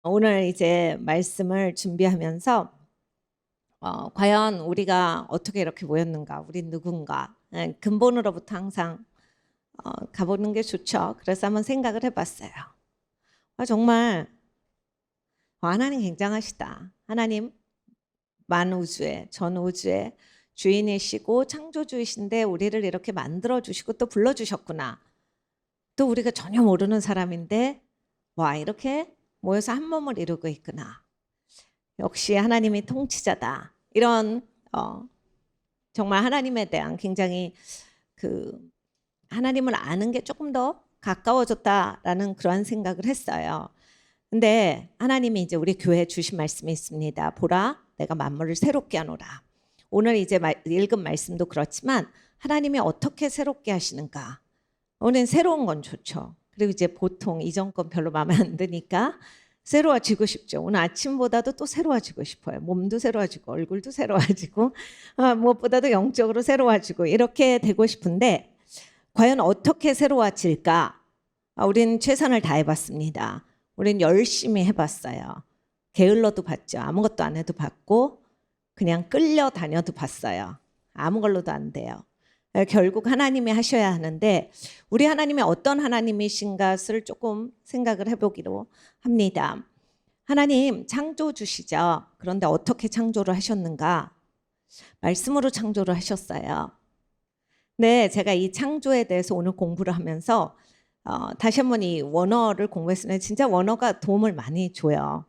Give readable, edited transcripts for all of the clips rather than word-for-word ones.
오늘 이제 말씀을 준비하면서 과연 우리가 어떻게 이렇게 모였는가, 우린 누군가, 근본으로부터 항상 가보는 게 좋죠. 그래서 한번 생각을 해봤어요. 정말 하나님 굉장하시다. 하나님 만우주의, 전우주의 주인이시고 창조주이신데 우리를 이렇게 만들어주시고 또 불러주셨구나. 또 우리가 전혀 모르는 사람인데 이렇게 모여서 한 몸을 이루고 있구나. 역시 하나님이 통치자다. 이런 정말 하나님에 대한 굉장히 하나님을 아는 게 조금 더 가까워졌다라는 그런 생각을 했어요. 근데 하나님이 이제 우리 교회에 주신 말씀이 있습니다. 보라, 내가 만물을 새롭게 하노라. 오늘 이제 읽은 말씀도 그렇지만 하나님이 어떻게 새롭게 하시는가. 오늘 새로운 건 좋죠. 그리고 이제 보통 이전 건 별로 마음에 안 드니까 새로워지고 싶죠. 오늘 아침보다도 또 새로워지고 싶어요. 몸도 새로워지고 얼굴도 새로워지고 무엇보다도 영적으로 새로워지고 이렇게 되고 싶은데 과연 어떻게 새로워질까? 우린 최선을 다해봤습니다. 우린 열심히 해봤어요. 게을러도 봤죠. 아무것도 안 해도 봤고 그냥 끌려다녀도 봤어요. 아무 걸로도 안 돼요. 결국 하나님이 하셔야 하는데 우리 하나님이 어떤 하나님이신가를 조금 생각을 해보기로 합니다. 하나님 창조주시죠. 그런데 어떻게 창조를 하셨는가? 말씀으로 창조를 하셨어요. 네, 제가 이 창조에 대해서 오늘 공부를 하면서 다시 한번 이 원어를 공부했으면 진짜 원어가 도움을 많이 줘요.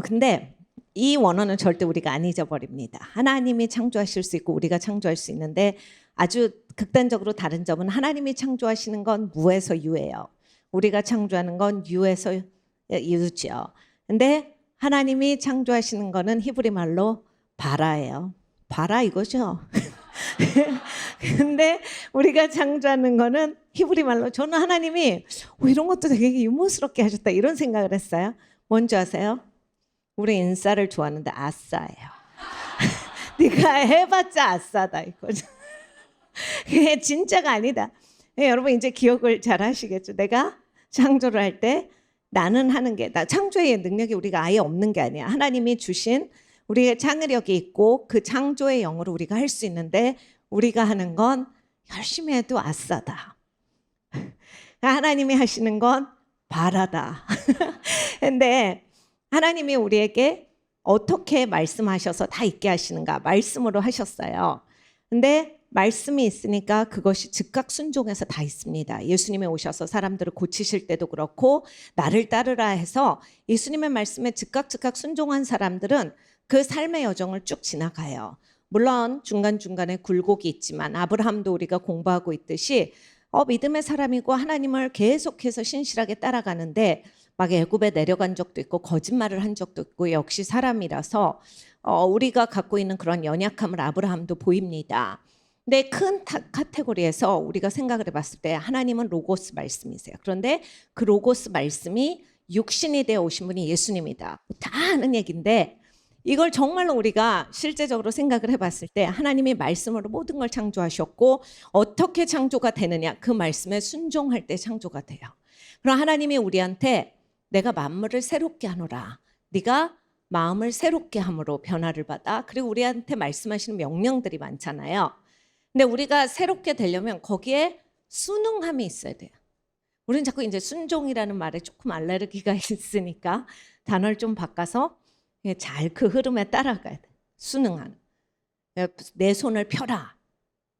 근데 이 원어는 절대 우리가 안 잊어버립니다. 하나님이 창조하실 수 있고 우리가 창조할 수 있는데 아주 극단적으로 다른 점은 하나님이 창조하시는 건 무에서 유예요. 우리가 창조하는 건 유에서 유죠. 근데 하나님이 창조하시는 거는 히브리 말로 바라예요. 바라 이거죠. 근데 우리가 창조하는 거는 히브리 말로 저는 하나님이 이런 것도 되게 유머스럽게 하셨다 이런 생각을 했어요. 뭔지 아세요? 우리 인싸를 좋아하는데 아싸예요. 네가 해봤자 아싸다 이거죠. 그게 진짜가 아니다. 여러분 이제 기억을 잘 하시겠죠. 내가 창조를 할 때 나는 하는 게 창조의 능력이 우리가 아예 없는 게 아니야. 하나님이 주신 우리의 창의력이 있고 그 창조의 영으로 우리가 할 수 있는데 우리가 하는 건 열심히 해도 아싸다. 하나님이 하시는 건 바라다. 근데 하나님이 우리에게 어떻게 말씀하셔서 다 있게 하시는가? 말씀으로 하셨어요. 근데 말씀이 있으니까 그것이 즉각 순종해서 다 있습니다. 예수님이 오셔서 사람들을 고치실 때도 그렇고 나를 따르라 해서 예수님의 말씀에 즉각 순종한 사람들은 그 삶의 여정을 쭉 지나가요. 물론 중간중간에 굴곡이 있지만 아브라함도 우리가 공부하고 있듯이 믿음의 사람이고 하나님을 계속해서 신실하게 따라가는데 막 애굽에 내려간 적도 있고 거짓말을 한 적도 있고 역시 사람이라서 우리가 갖고 있는 그런 연약함을 아브라함도 보입니다. 근데 큰 카테고리에서 우리가 생각을 해봤을 때 하나님은 로고스 말씀이세요. 그런데 그 로고스 말씀이 육신이 되어 오신 분이 예수님이다. 다 아는 얘기인데 이걸 정말로 우리가 실제적으로 생각을 해봤을 때 하나님이 말씀으로 모든 걸 창조하셨고 어떻게 창조가 되느냐 그 말씀에 순종할 때 창조가 돼요. 그럼 하나님이 우리한테 내가 만물을 새롭게 하노라. 네가 마음을 새롭게 함으로 변화를 받아. 그리고 우리한테 말씀하시는 명령들이 많잖아요. 근데 우리가 새롭게 되려면 거기에 순응함이 있어야 돼요. 우리는 자꾸 이제 순종이라는 말에 조금 알레르기가 있으니까 단어를 좀 바꿔서 잘 그 흐름에 따라가야 돼. 순응하는. 내 손을 펴라.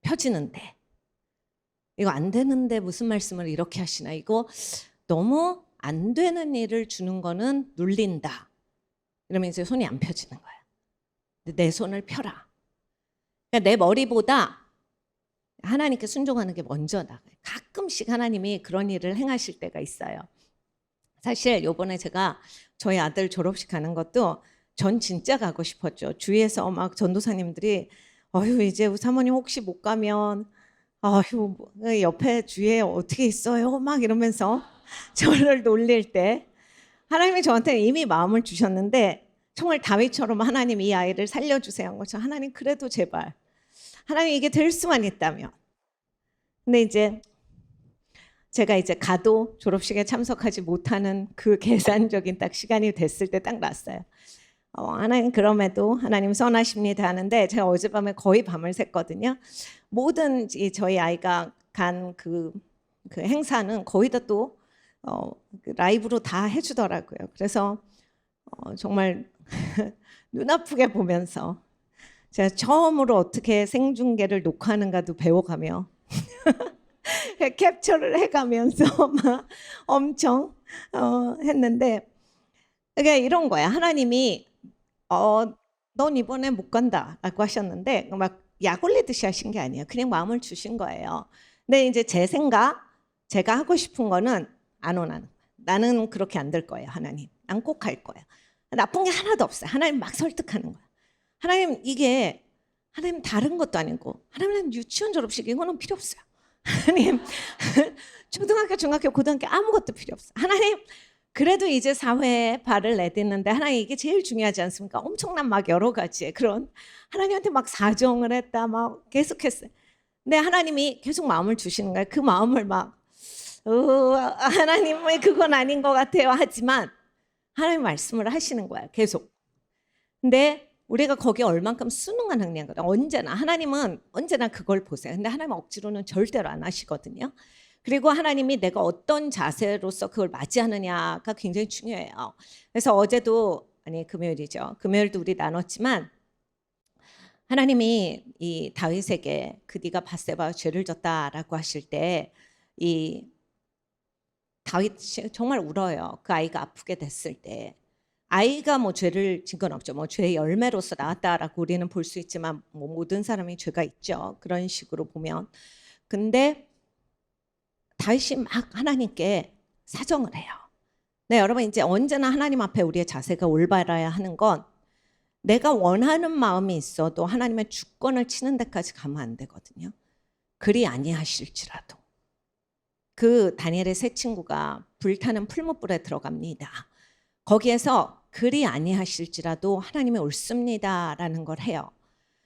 펴지는데. 이거 안 되는데 무슨 말씀을 이렇게 하시나. 이거 너무 안 되는 일을 주는 거는 눌린다. 이러면 이제 손이 안 펴지는 거야. 내 손을 펴라. 그러니까 내 머리보다 하나님께 순종하는 게 먼저 나가요. 가끔씩 하나님이 그런 일을 행하실 때가 있어요. 사실 요번에 제가 저희 아들 졸업식 가는 것도 전 진짜 가고 싶었죠. 주위에서 막 전도사님들이 이제 사모님 혹시 못 가면 옆에 주위에 어떻게 있어요? 막 이러면서 저를 놀릴 때 하나님이 저한테 이미 마음을 주셨는데 정말 다윗처럼 하나님 이 아이를 살려주세요 한 것처럼 하나님 그래도 제발 하나님 이게 될 수만 있다면. 근데 이제 제가 이제 가도 졸업식에 참석하지 못하는 그 계산적인 딱 시간이 됐을 때 딱 났어요. 하나님 그럼에도 하나님 선하십니다 하는데 제가 어젯밤에 거의 밤을 샜거든요. 모든 저희 아이가 간 그 행사는 거의 다 또 라이브로 다 해주더라고요. 그래서 정말 눈 아프게 보면서 제가 처음으로 어떻게 생중계를 녹화하는가도 배워가며 캡처를 해가면서 막 엄청 했는데 그게 이런 거야. 하나님이 넌 이번에 못 간다라고 하셨는데 막 약 올리듯이 하신 게 아니에요. 그냥 마음을 주신 거예요. 근데 이제 제 생각, 제가 하고 싶은 거는 안 원하는 거예요. 나는 그렇게 안 될 거예요. 하나님, 난 꼭 갈 거예요. 나쁜 게 하나도 없어요. 하나님 막 설득하는 거예요. 하나님 이게 하나님 다른 것도 아니고 하나님은 유치원 졸업식 이거는 필요 없어요. 하나님 초등학교, 중학교, 고등학교 아무것도 필요 없어요. 하나님 그래도 이제 사회에 발을 내딛는데 하나님 이게 제일 중요하지 않습니까? 엄청난 막 여러 가지의 그런 하나님한테 막 사정을 했다 막 계속했어요. 근데 하나님이 계속 마음을 주시는 거예요. 그 마음을 막 하나님은 그건 아닌 것 같아요 하지만 하나님 말씀을 하시는 거야 계속. 근데 우리가 거기에 얼만큼 순응한 능력이거든. 언제나 하나님은 언제나 그걸 보세요. 근데 하나님은 억지로는 절대로 안 하시거든요. 그리고 하나님이 내가 어떤 자세로서 그걸 맞이하느냐가 굉장히 중요해요. 그래서 어제도 아니 금요일이죠. 금요일도 우리 나눴지만 하나님이 이 다윗에게 그 네가 밧세바와 죄를 졌다라고 하실 때 이 다윗이 정말 울어요. 그 아이가 아프게 됐을 때. 아이가 뭐 죄를 진 건 없죠. 뭐 죄의 열매로서 나왔다라고 우리는 볼 수 있지만 뭐 모든 사람이 죄가 있죠. 그런 식으로 보면. 근데 다윗이 막 하나님께 사정을 해요. 네, 여러분 이제 언제나 하나님 앞에 우리의 자세가 올바라야 하는 건 내가 원하는 마음이 있어도 하나님의 주권을 치는 데까지 가면 안 되거든요. 그리 아니하실지라도. 그 다니엘의 세 친구가 불타는 풀무불에 들어갑니다. 거기에서 그리 아니하실지라도 하나님이 옳습니다라는 걸 해요.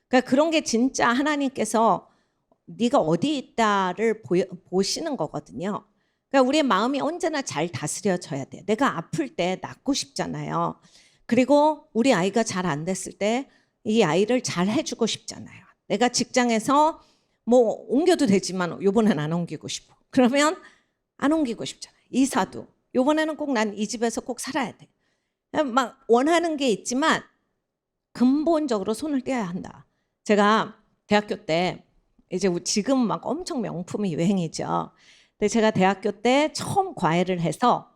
그러니까 그런 게 진짜 하나님께서 네가 어디 있다를 보시는 거거든요. 그러니까 우리의 마음이 언제나 잘 다스려져야 돼요. 내가 아플 때 낫고 싶잖아요. 그리고 우리 아이가 잘 안 됐을 때 이 아이를 잘 해주고 싶잖아요. 내가 직장에서 뭐 옮겨도 되지만 이번엔 안 옮기고 싶어. 그러면 안 옮기고 싶잖아요. 이사도 이번에는 꼭 난 이 집에서 꼭 살아야 돼. 막 원하는 게 있지만 근본적으로 손을 떼야 한다. 제가 대학교 때 이제 지금 막 엄청 명품이 유행이죠. 근데 제가 대학교 때 처음 과외를 해서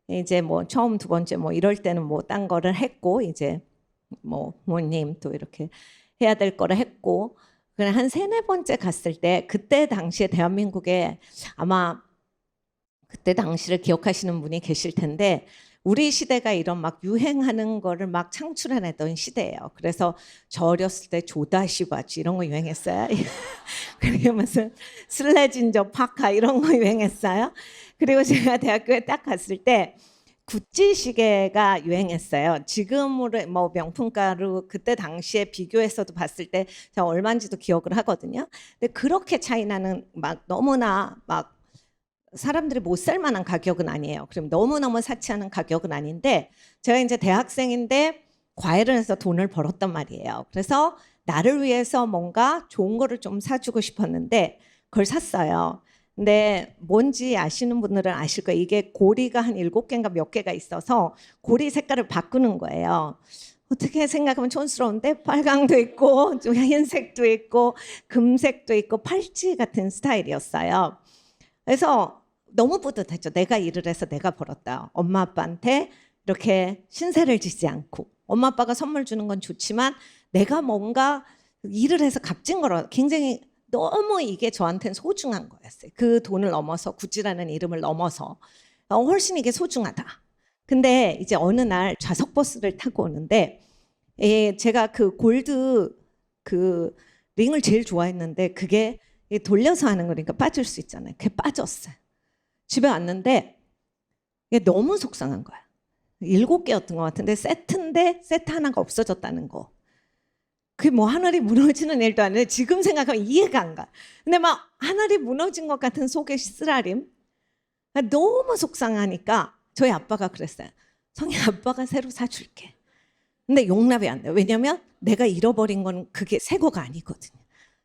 이제 뭐 처음 두 번째 뭐 이럴 때는 뭐 딴 거를 했고 이제 뭐 부모님 또 이렇게 해야 될 거를 했고 그냥 한 세네 번째 갔을 때 그때 당시에 대한민국에 아마 그때 당시를 기억하시는 분이 계실 텐데 우리 시대가 이런 막 유행하는 거를 막 창출해내던 시대예요. 그래서 저 어렸을 때 조다시 바지 이런 거 유행했어요. 그리고 무슨 슬래진저 파카 이런 거 유행했어요. 그리고 제가 대학교에 딱 갔을 때 구찌 시계가 유행했어요. 지금으로 뭐 명품가로 그때 당시에 비교해서도 봤을 때 제가 얼마인지도 기억을 하거든요. 근데 그렇게 차이 나는 막 너무나 막 사람들이 못 살 만한 가격은 아니에요. 그럼 너무너무 사치하는 가격은 아닌데 제가 이제 대학생인데 과외를 해서 돈을 벌었단 말이에요. 그래서 나를 위해서 뭔가 좋은 거를 좀 사주고 싶었는데 그걸 샀어요. 근데 뭔지 아시는 분들은 아실 거예요. 이게 고리가 한 7개인가 몇 개가 있어서 고리 색깔을 바꾸는 거예요. 어떻게 생각하면 촌스러운데 빨강도 있고 좀 흰색도 있고 금색도 있고 팔찌 같은 스타일이었어요. 그래서 너무 뿌듯했죠. 내가 일을 해서 내가 벌었다. 엄마 아빠한테 이렇게 신세를 지지 않고 엄마 아빠가 선물 주는 건 좋지만 내가 뭔가 일을 해서 값진 거라 굉장히 너무 이게 저한테는 소중한 거였어요. 그 돈을 넘어서 구찌라는 이름을 넘어서 훨씬 이게 소중하다. 근데 이제 어느 날 좌석 버스를 타고 오는데 제가 그 골드 그 링을 제일 좋아했는데 그게 돌려서 하는 거니까 빠질 수 있잖아요. 그게 빠졌어요. 집에 왔는데 이게 너무 속상한 거야. 7개였던 것 같은데 세트인데 세트 하나가 없어졌다는 거. 그게 뭐 하늘이 무너지는 일도 아닌데 지금 생각하면 이해가 안 가. 근데 막 하늘이 무너진 것 같은 속의 쓰라림. 너무 속상하니까 저희 아빠가 그랬어요. 성희 아빠가 새로 사줄게. 근데 용납이 안 돼요. 왜냐면 내가 잃어버린 건 그게 새 거가 아니거든요.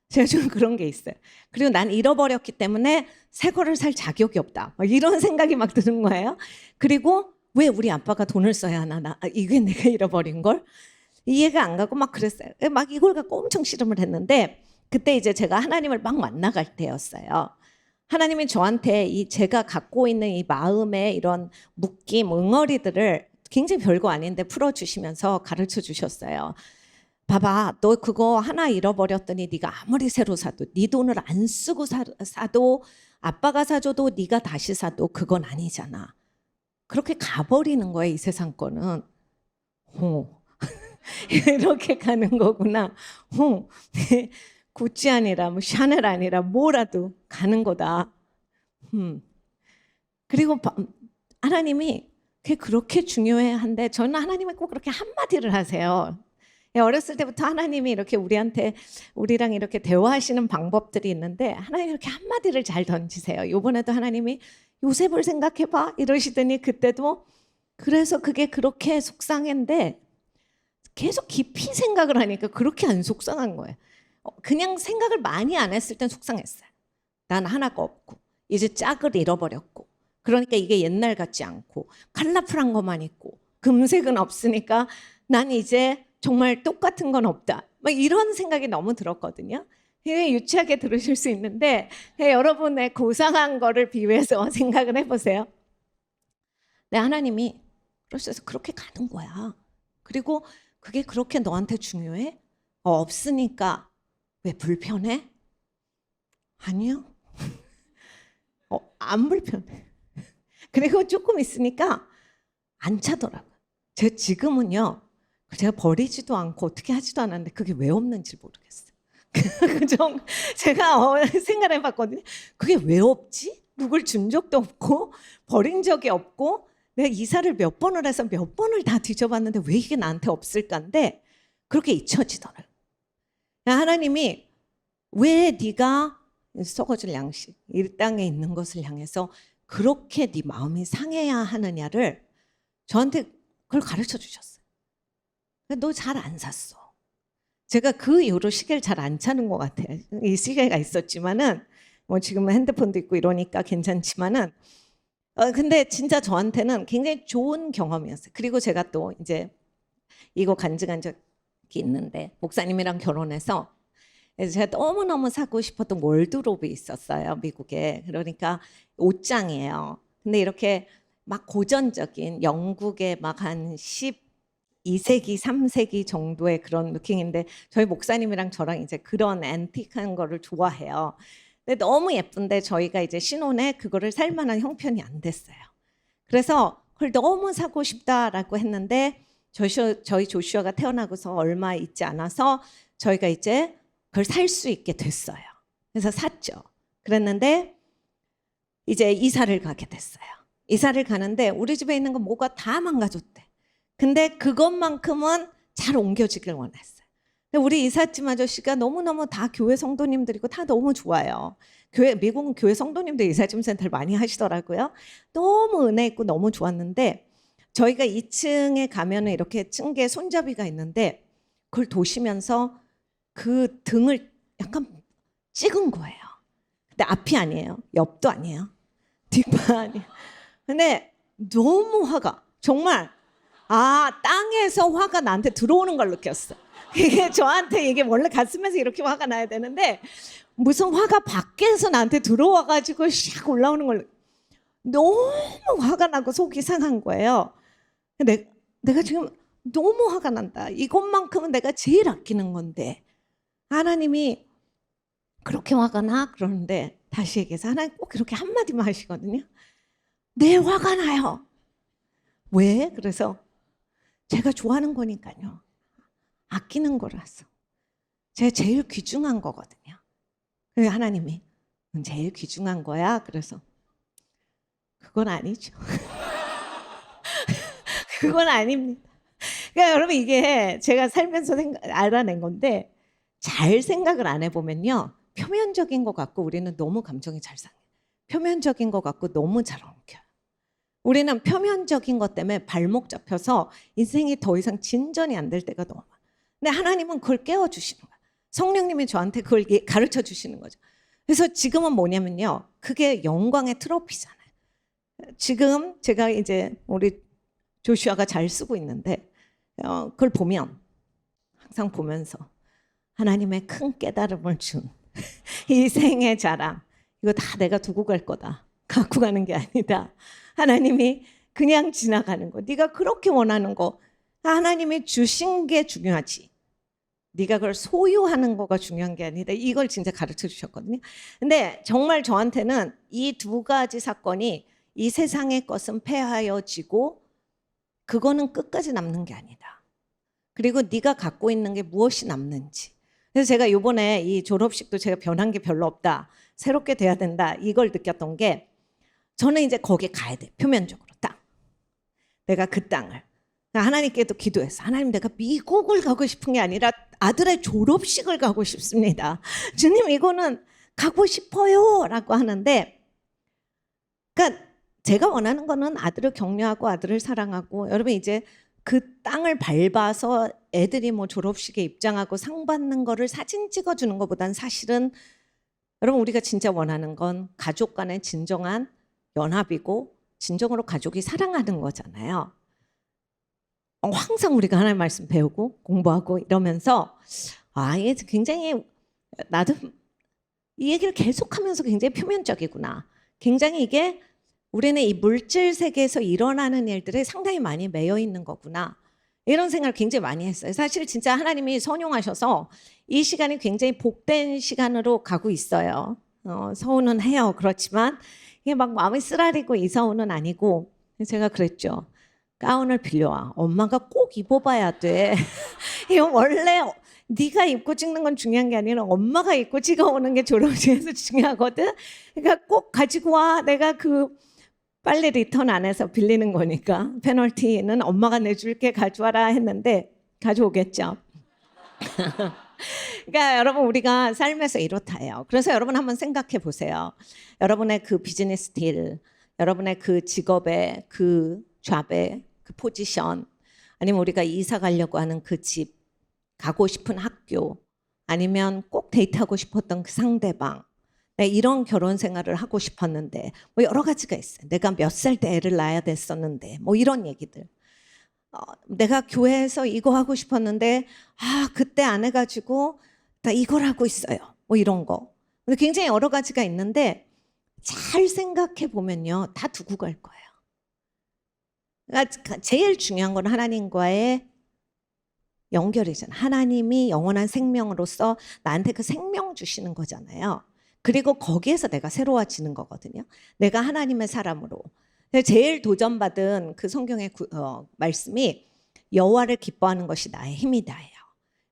제가 좀 그런 게 있어요. 그리고 난 잃어버렸기 때문에 새 거를 살 자격이 없다. 막 이런 생각이 막 드는 거예요. 그리고 왜 우리 아빠가 돈을 써야 하나? 이게 내가 잃어버린 걸? 이해가 안 가고 막 그랬어요. 막 이걸 갖고 엄청 씨름을 했는데 그때 이제 제가 하나님을 막 만나갈 때였어요. 하나님이 저한테 이 제가 갖고 있는 이 마음의 이런 묶임, 응어리들을 굉장히 별거 아닌데 풀어주시면서 가르쳐 주셨어요. 봐봐, 너 그거 하나 잃어버렸더니 네가 아무리 새로 사도 네 돈을 안 쓰고 사도 아빠가 사줘도 네가 다시 사도 그건 아니잖아. 그렇게 가버리는 거야, 이 세상 거는. 이렇게 가는 거구나. 구찌 아니라 뭐 샤넬 아니라 뭐라도 가는 거다. 그리고 하나님이 그게 그렇게 중요한데 저는 하나님이 꼭 그렇게 한마디를 하세요. 어렸을 때부터 하나님이 이렇게 우리랑 이렇게 대화하시는 방법들이 있는데 하나님이 이렇게 한마디를 잘 던지세요. 이번에도 하나님이 요셉을 생각해봐 이러시더니 그때도 그래서 그게 그렇게 속상한데 계속 깊이 생각을 하니까 그렇게 안 속상한 거예요. 그냥 생각을 많이 안 했을 땐 속상했어요. 난 하나가 없고 이제 짝을 잃어버렸고 그러니까 이게 옛날 같지 않고 컬러풀한 것만 있고 금색은 없으니까 난 이제 정말 똑같은 건 없다. 막 이런 생각이 너무 들었거든요. 유치하게 들으실 수 있는데 여러분의 고상한 거를 비유해서 생각을 해보세요. 네, 하나님이 그러셔서 그렇게 가는 거야. 그리고 그게 그렇게 너한테 중요해? 없으니까 왜 불편해? 아니요. 안 불편해. 그리고 조금 있으니까 안 차더라고요. 제가 지금은요. 제가 버리지도 않고 어떻게 하지도 않았는데 그게 왜 없는지 모르겠어요. 제가 생각을 해봤거든요. 그게 왜 없지? 누굴 준 적도 없고 버린 적이 없고 내가 이사를 몇 번을 해서 몇 번을 다 뒤져봤는데 왜 이게 나한테 없을까인데 그렇게 잊혀지더라고요. 하나님이 왜 네가 썩어질 양식 이 땅에 있는 것을 향해서 그렇게 네 마음이 상해야 하느냐를 저한테 그걸 가르쳐 주셨어요. 너 잘 안 샀어. 제가 그 이후로 시계를 잘 안 차는 것 같아요. 이 시계가 있었지만은 뭐 지금은 핸드폰도 있고 이러니까 괜찮지만은 근데 진짜 저한테는 굉장히 좋은 경험이었어요. 그리고 제가 또 이제 이거 간증한 적이 있는데 목사님이랑 결혼해서 그래서 제가 너무너무 사고 싶었던 월드롭이 있었어요. 미국에. 그러니까 옷장이에요. 근데 이렇게 막 고전적인 영국의 막 한 12세기, 3세기 정도의 그런 느낌인데 저희 목사님이랑 저랑 이제 그런 앤틱한 거를 좋아해요. 근데 너무 예쁜데 저희가 이제 신혼에 그거를 살 만한 형편이 안 됐어요. 그래서 그걸 너무 사고 싶다라고 했는데 저희 조슈아가 태어나고서 얼마 있지 않아서 저희가 이제 그걸 살 수 있게 됐어요. 그래서 샀죠. 그랬는데 이제 이사를 가게 됐어요. 이사를 가는데 우리 집에 있는 거 뭐가 다 망가졌대. 근데 그것만큼은 잘 옮겨지길 원했어요. 근데 우리 이삿짐 아저씨가 너무너무 다 교회 성도님들이고 다 너무 좋아요. 미국은 교회 성도님들 이삿짐 센터를 많이 하시더라고요. 너무 은혜 있고 너무 좋았는데 저희가 2층에 가면은 이렇게 층계 손잡이가 있는데 그걸 도시면서 그 등을 약간 찍은 거예요. 근데 앞이 아니에요. 옆도 아니에요. 뒷바 아니에요. 근데 너무 화가 정말 땅에서 화가 나한테 들어오는 걸 느꼈어. 이게 저한테 이게 원래 가슴에서 이렇게 화가 나야 되는데 무슨 화가 밖에서 나한테 들어와가지고 샥 올라오는 걸 너무 화가 나고 속이 상한 거예요. 내가 지금 너무 화가 난다. 이것만큼은 내가 제일 아끼는 건데 하나님이 그렇게 화가 나? 그러는데 다시 얘기해서 하나님 꼭 그렇게 한마디만 하시거든요. 내 화가 나요. 왜? 그래서 제가 좋아하는 거니까요. 아끼는 거라서. 제가 제일 귀중한 거거든요. 그래서 하나님이 제일 귀중한 거야? 그래서 그건 아니죠. 그건 아닙니다. 그러니까 여러분 이게 제가 살면서 알아낸 건데 잘 생각을 안 해보면요. 표면적인 것 같고 우리는 너무 감정이 잘 상해요. 표면적인 것 같고 너무 잘 엉켜요. 우리는 표면적인 것 때문에 발목 잡혀서 인생이 더 이상 진전이 안 될 때가 너무 많아요. 근데 하나님은 그걸 깨워주시는 거예요. 성령님이 저한테 그걸 가르쳐 주시는 거죠. 그래서 지금은 뭐냐면요. 그게 영광의 트로피잖아요. 지금 제가 이제 우리 조슈아가 잘 쓰고 있는데 그걸 보면 항상 보면서 하나님의 큰 깨달음을 준 이 생의 자랑, 이거 다 내가 두고 갈 거다. 갖고 가는 게 아니다. 하나님이 그냥 지나가는 거, 네가 그렇게 원하는 거 하나님이 주신 게 중요하지, 네가 그걸 소유하는 거가 중요한 게 아니다. 이걸 진짜 가르쳐 주셨거든요. 근데 정말 저한테는 이 두 가지 사건이 이 세상의 것은 패하여지고 그거는 끝까지 남는 게 아니다. 그리고 네가 갖고 있는 게 무엇이 남는지. 그래서 제가 이번에 이 졸업식도 제가 변한 게 별로 없다. 새롭게 돼야 된다. 이걸 느꼈던 게 저는 이제 거기에 가야 돼. 표면적으로 딱. 내가 그 땅을. 하나님께도 기도했어. 하나님, 내가 미국을 가고 싶은 게 아니라 아들의 졸업식을 가고 싶습니다. 주님, 이거는 가고 싶어요. 라고 하는데, 그러니까 제가 원하는 거는 아들을 격려하고 아들을 사랑하고, 여러분 이제 그 땅을 밟아서 애들이 뭐 졸업식에 입장하고 상 받는 거를 사진 찍어주는 것보단 사실은 여러분 우리가 진짜 원하는 건 가족 간의 진정한 연합이고 진정으로 가족이 사랑하는 거잖아요. 항상 우리가 하나님 말씀 배우고 공부하고 이러면서 이게 굉장히 나도 이 얘기를 계속하면서 굉장히 표면적이구나. 굉장히 이게 우리는 이 물질 세계에서 일어나는 일들에 상당히 많이 매여 있는 거구나. 이런 생각을 굉장히 많이 했어요. 사실 진짜 하나님이 선용하셔서 이 시간이 굉장히 복된 시간으로 가고 있어요. 서운은 해요. 그렇지만 이게 막 마음이 쓰라리고 이서운은 아니고, 제가 그랬죠. 가운을 빌려와. 엄마가 꼭 입어봐야 돼. 이거 원래 네가 입고 찍는 건 중요한 게 아니라 엄마가 입고 찍어오는 게 졸업식에서 중요하거든. 그러니까 꼭 가지고 와. 내가 그 빨리 리턴 안 해서 빌리는 거니까 페널티는 엄마가 내줄게, 가져와라 했는데 가져오겠죠. 그러니까 여러분 우리가 삶에서 이렇다요. 그래서 여러분 한번 생각해 보세요. 여러분의 그 비즈니스 딜, 여러분의 그 직업의 그 잡의 그 포지션, 아니면 우리가 이사 가려고 하는 그 집, 가고 싶은 학교, 아니면 꼭 데이트하고 싶었던 그 상대방, 이런 결혼 생활을 하고 싶었는데 뭐 여러 가지가 있어요. 내가 몇 살 때 애를 낳아야 됐었는데 뭐 이런 얘기들. 내가 교회에서 이거 하고 싶었는데 그때 안 해가지고 나 이걸 하고 있어요. 뭐 이런 거. 근데 굉장히 여러 가지가 있는데 잘 생각해 보면요, 다 두고 갈 거예요. 그러니까 제일 중요한 건 하나님과의 연결이잖아요. 하나님이 영원한 생명으로서 나한테 그 생명 주시는 거잖아요. 그리고 거기에서 내가 새로워지는 거거든요. 내가 하나님의 사람으로. 제일 도전받은 그 성경의 말씀이 여호와를 기뻐하는 것이 나의 힘이다예요.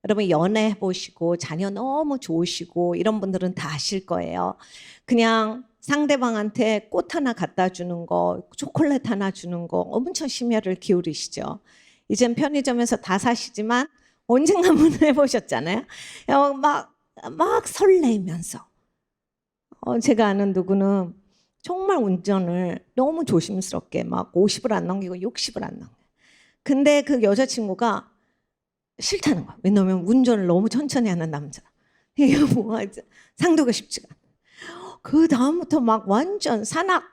여러분 연애해 보시고 자녀 너무 좋으시고 이런 분들은 다 아실 거예요. 그냥 상대방한테 꽃 하나 갖다 주는 거, 초콜릿 하나 주는 거 엄청 심혈을 기울이시죠. 이젠 편의점에서 다 사시지만 언젠가 한번 해보셨잖아요. 막 설레면서. 제가 아는 누구는 정말 운전을 너무 조심스럽게 막 50을 안 넘기고 60을 안 넘겨. 근데 그 여자친구가 싫다는 거야. 왜냐면 운전을 너무 천천히 하는 남자. 이게 뭐 상도가 쉽지가 않아. 그 다음부터 막 완전 산악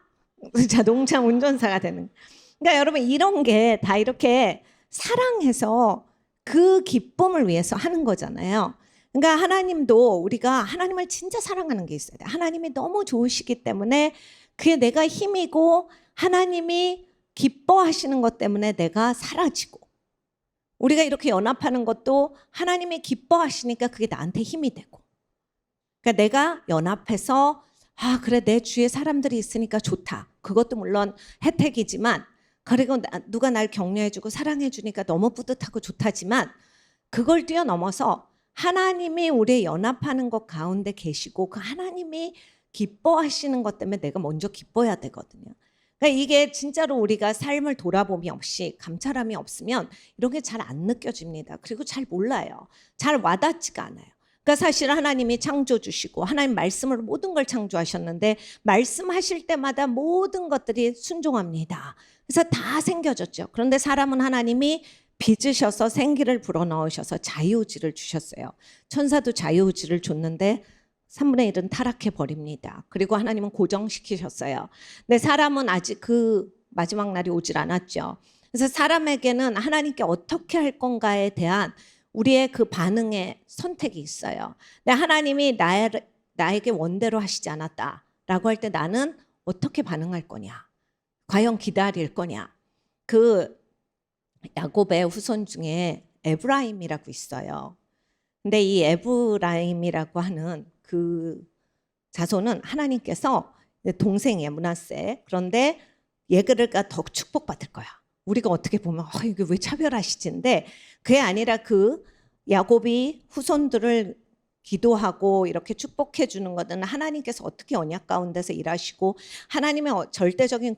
자동차 운전사가 되는. 그러니까 여러분 이런 게 다 이렇게 사랑해서 그 기쁨을 위해서 하는 거잖아요. 그러니까 하나님도 우리가 하나님을 진짜 사랑하는 게 있어야 돼. 하나님이 너무 좋으시기 때문에 그게 내가 힘이고 하나님이 기뻐하시는 것 때문에 내가 사라지고, 우리가 이렇게 연합하는 것도 하나님이 기뻐하시니까 그게 나한테 힘이 되고, 그러니까 내가 연합해서 그래 내 주위에 사람들이 있으니까 좋다. 그것도 물론 혜택이지만, 그리고 누가 날 격려해주고 사랑해주니까 너무 뿌듯하고 좋다지만 그걸 뛰어넘어서 하나님이 우리의 연합하는 것 가운데 계시고 그 하나님이 기뻐하시는 것 때문에 내가 먼저 기뻐야 되거든요. 그러니까 이게 진짜로 우리가 삶을 돌아봄이 없이 감찰함이 없으면 이런 게 잘 안 느껴집니다. 그리고 잘 몰라요. 잘 와닿지가 않아요. 그러니까 사실 하나님이 창조주시고 하나님 말씀으로 모든 걸 창조하셨는데 말씀하실 때마다 모든 것들이 순종합니다. 그래서 다 생겨졌죠. 그런데 사람은 하나님이 빚으셔서 생기를 불어넣으셔서 자유의지를 주셨어요. 천사도 자유의지를 줬는데 3분의 1은 타락해 버립니다. 그리고 하나님은 고정시키셨어요. 근데 사람은 아직 그 마지막 날이 오질 않았죠. 그래서 사람에게는 하나님께 어떻게 할 건가에 대한 우리의 그 반응의 선택이 있어요. 근데 하나님이 나에게 원대로 하시지 않았다라고 할 때 나는 어떻게 반응할 거냐? 과연 기다릴 거냐? 그 야곱의 후손 중에 에브라임이라고 있어요. 근데 이 에브라임이라고 하는 그 자손은 하나님께서 동생이에요, 므낫세. 그런데 얘가 더 축복받을 거야. 우리가 어떻게 보면 이게 왜 차별하시지인데 그게 아니라 그 야곱이 후손들을 기도하고 이렇게 축복해 주는 것은 하나님께서 어떻게 언약 가운데서 일하시고 하나님의 절대적인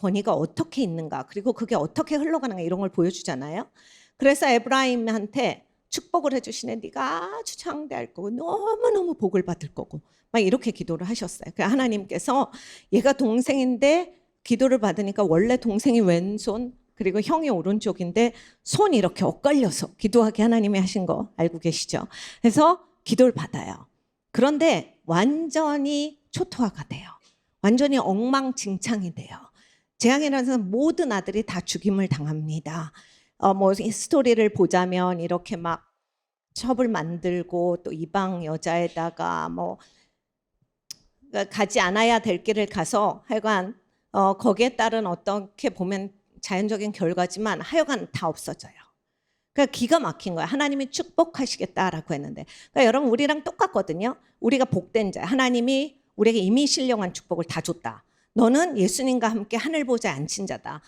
권위가 어떻게 있는가 그리고 그게 어떻게 흘러가는가 이런 걸 보여주잖아요. 그래서 에브라임한테 축복을 해주시네. 네가 아주 장대할 거고 너무너무 복을 받을 거고 막 이렇게 기도를 하셨어요. 그러니까 하나님께서 얘가 동생인데 기도를 받으니까 원래 동생이 왼손 그리고 형이 오른쪽인데 손이 이렇게 엇갈려서 기도하게 하나님이 하신 거 알고 계시죠? 그래서 기도를 받아요. 그런데 완전히 초토화가 돼요. 완전히 엉망진창이 돼요. 재앙이라는 모든 아들이 다 죽임을 당합니다. 뭐 스토리를 보자면 이렇게 막 첩을 만들고 또 이방 여자에다가 뭐 가지 않아야 될 길을 가서 하여간 거기에 따른 어떻게 보면 자연적인 결과지만 하여간 다 없어져요. 그러니까 기가 막힌 거야. 하나님이 축복하시겠다라고 했는데. 그러니까 여러분 우리랑 똑같거든요. 우리가 복된 자야. 하나님이 우리에게 이미 신령한 축복을 다 줬다. 너는 예수님과 함께 하늘 보좌에 앉힌 자다.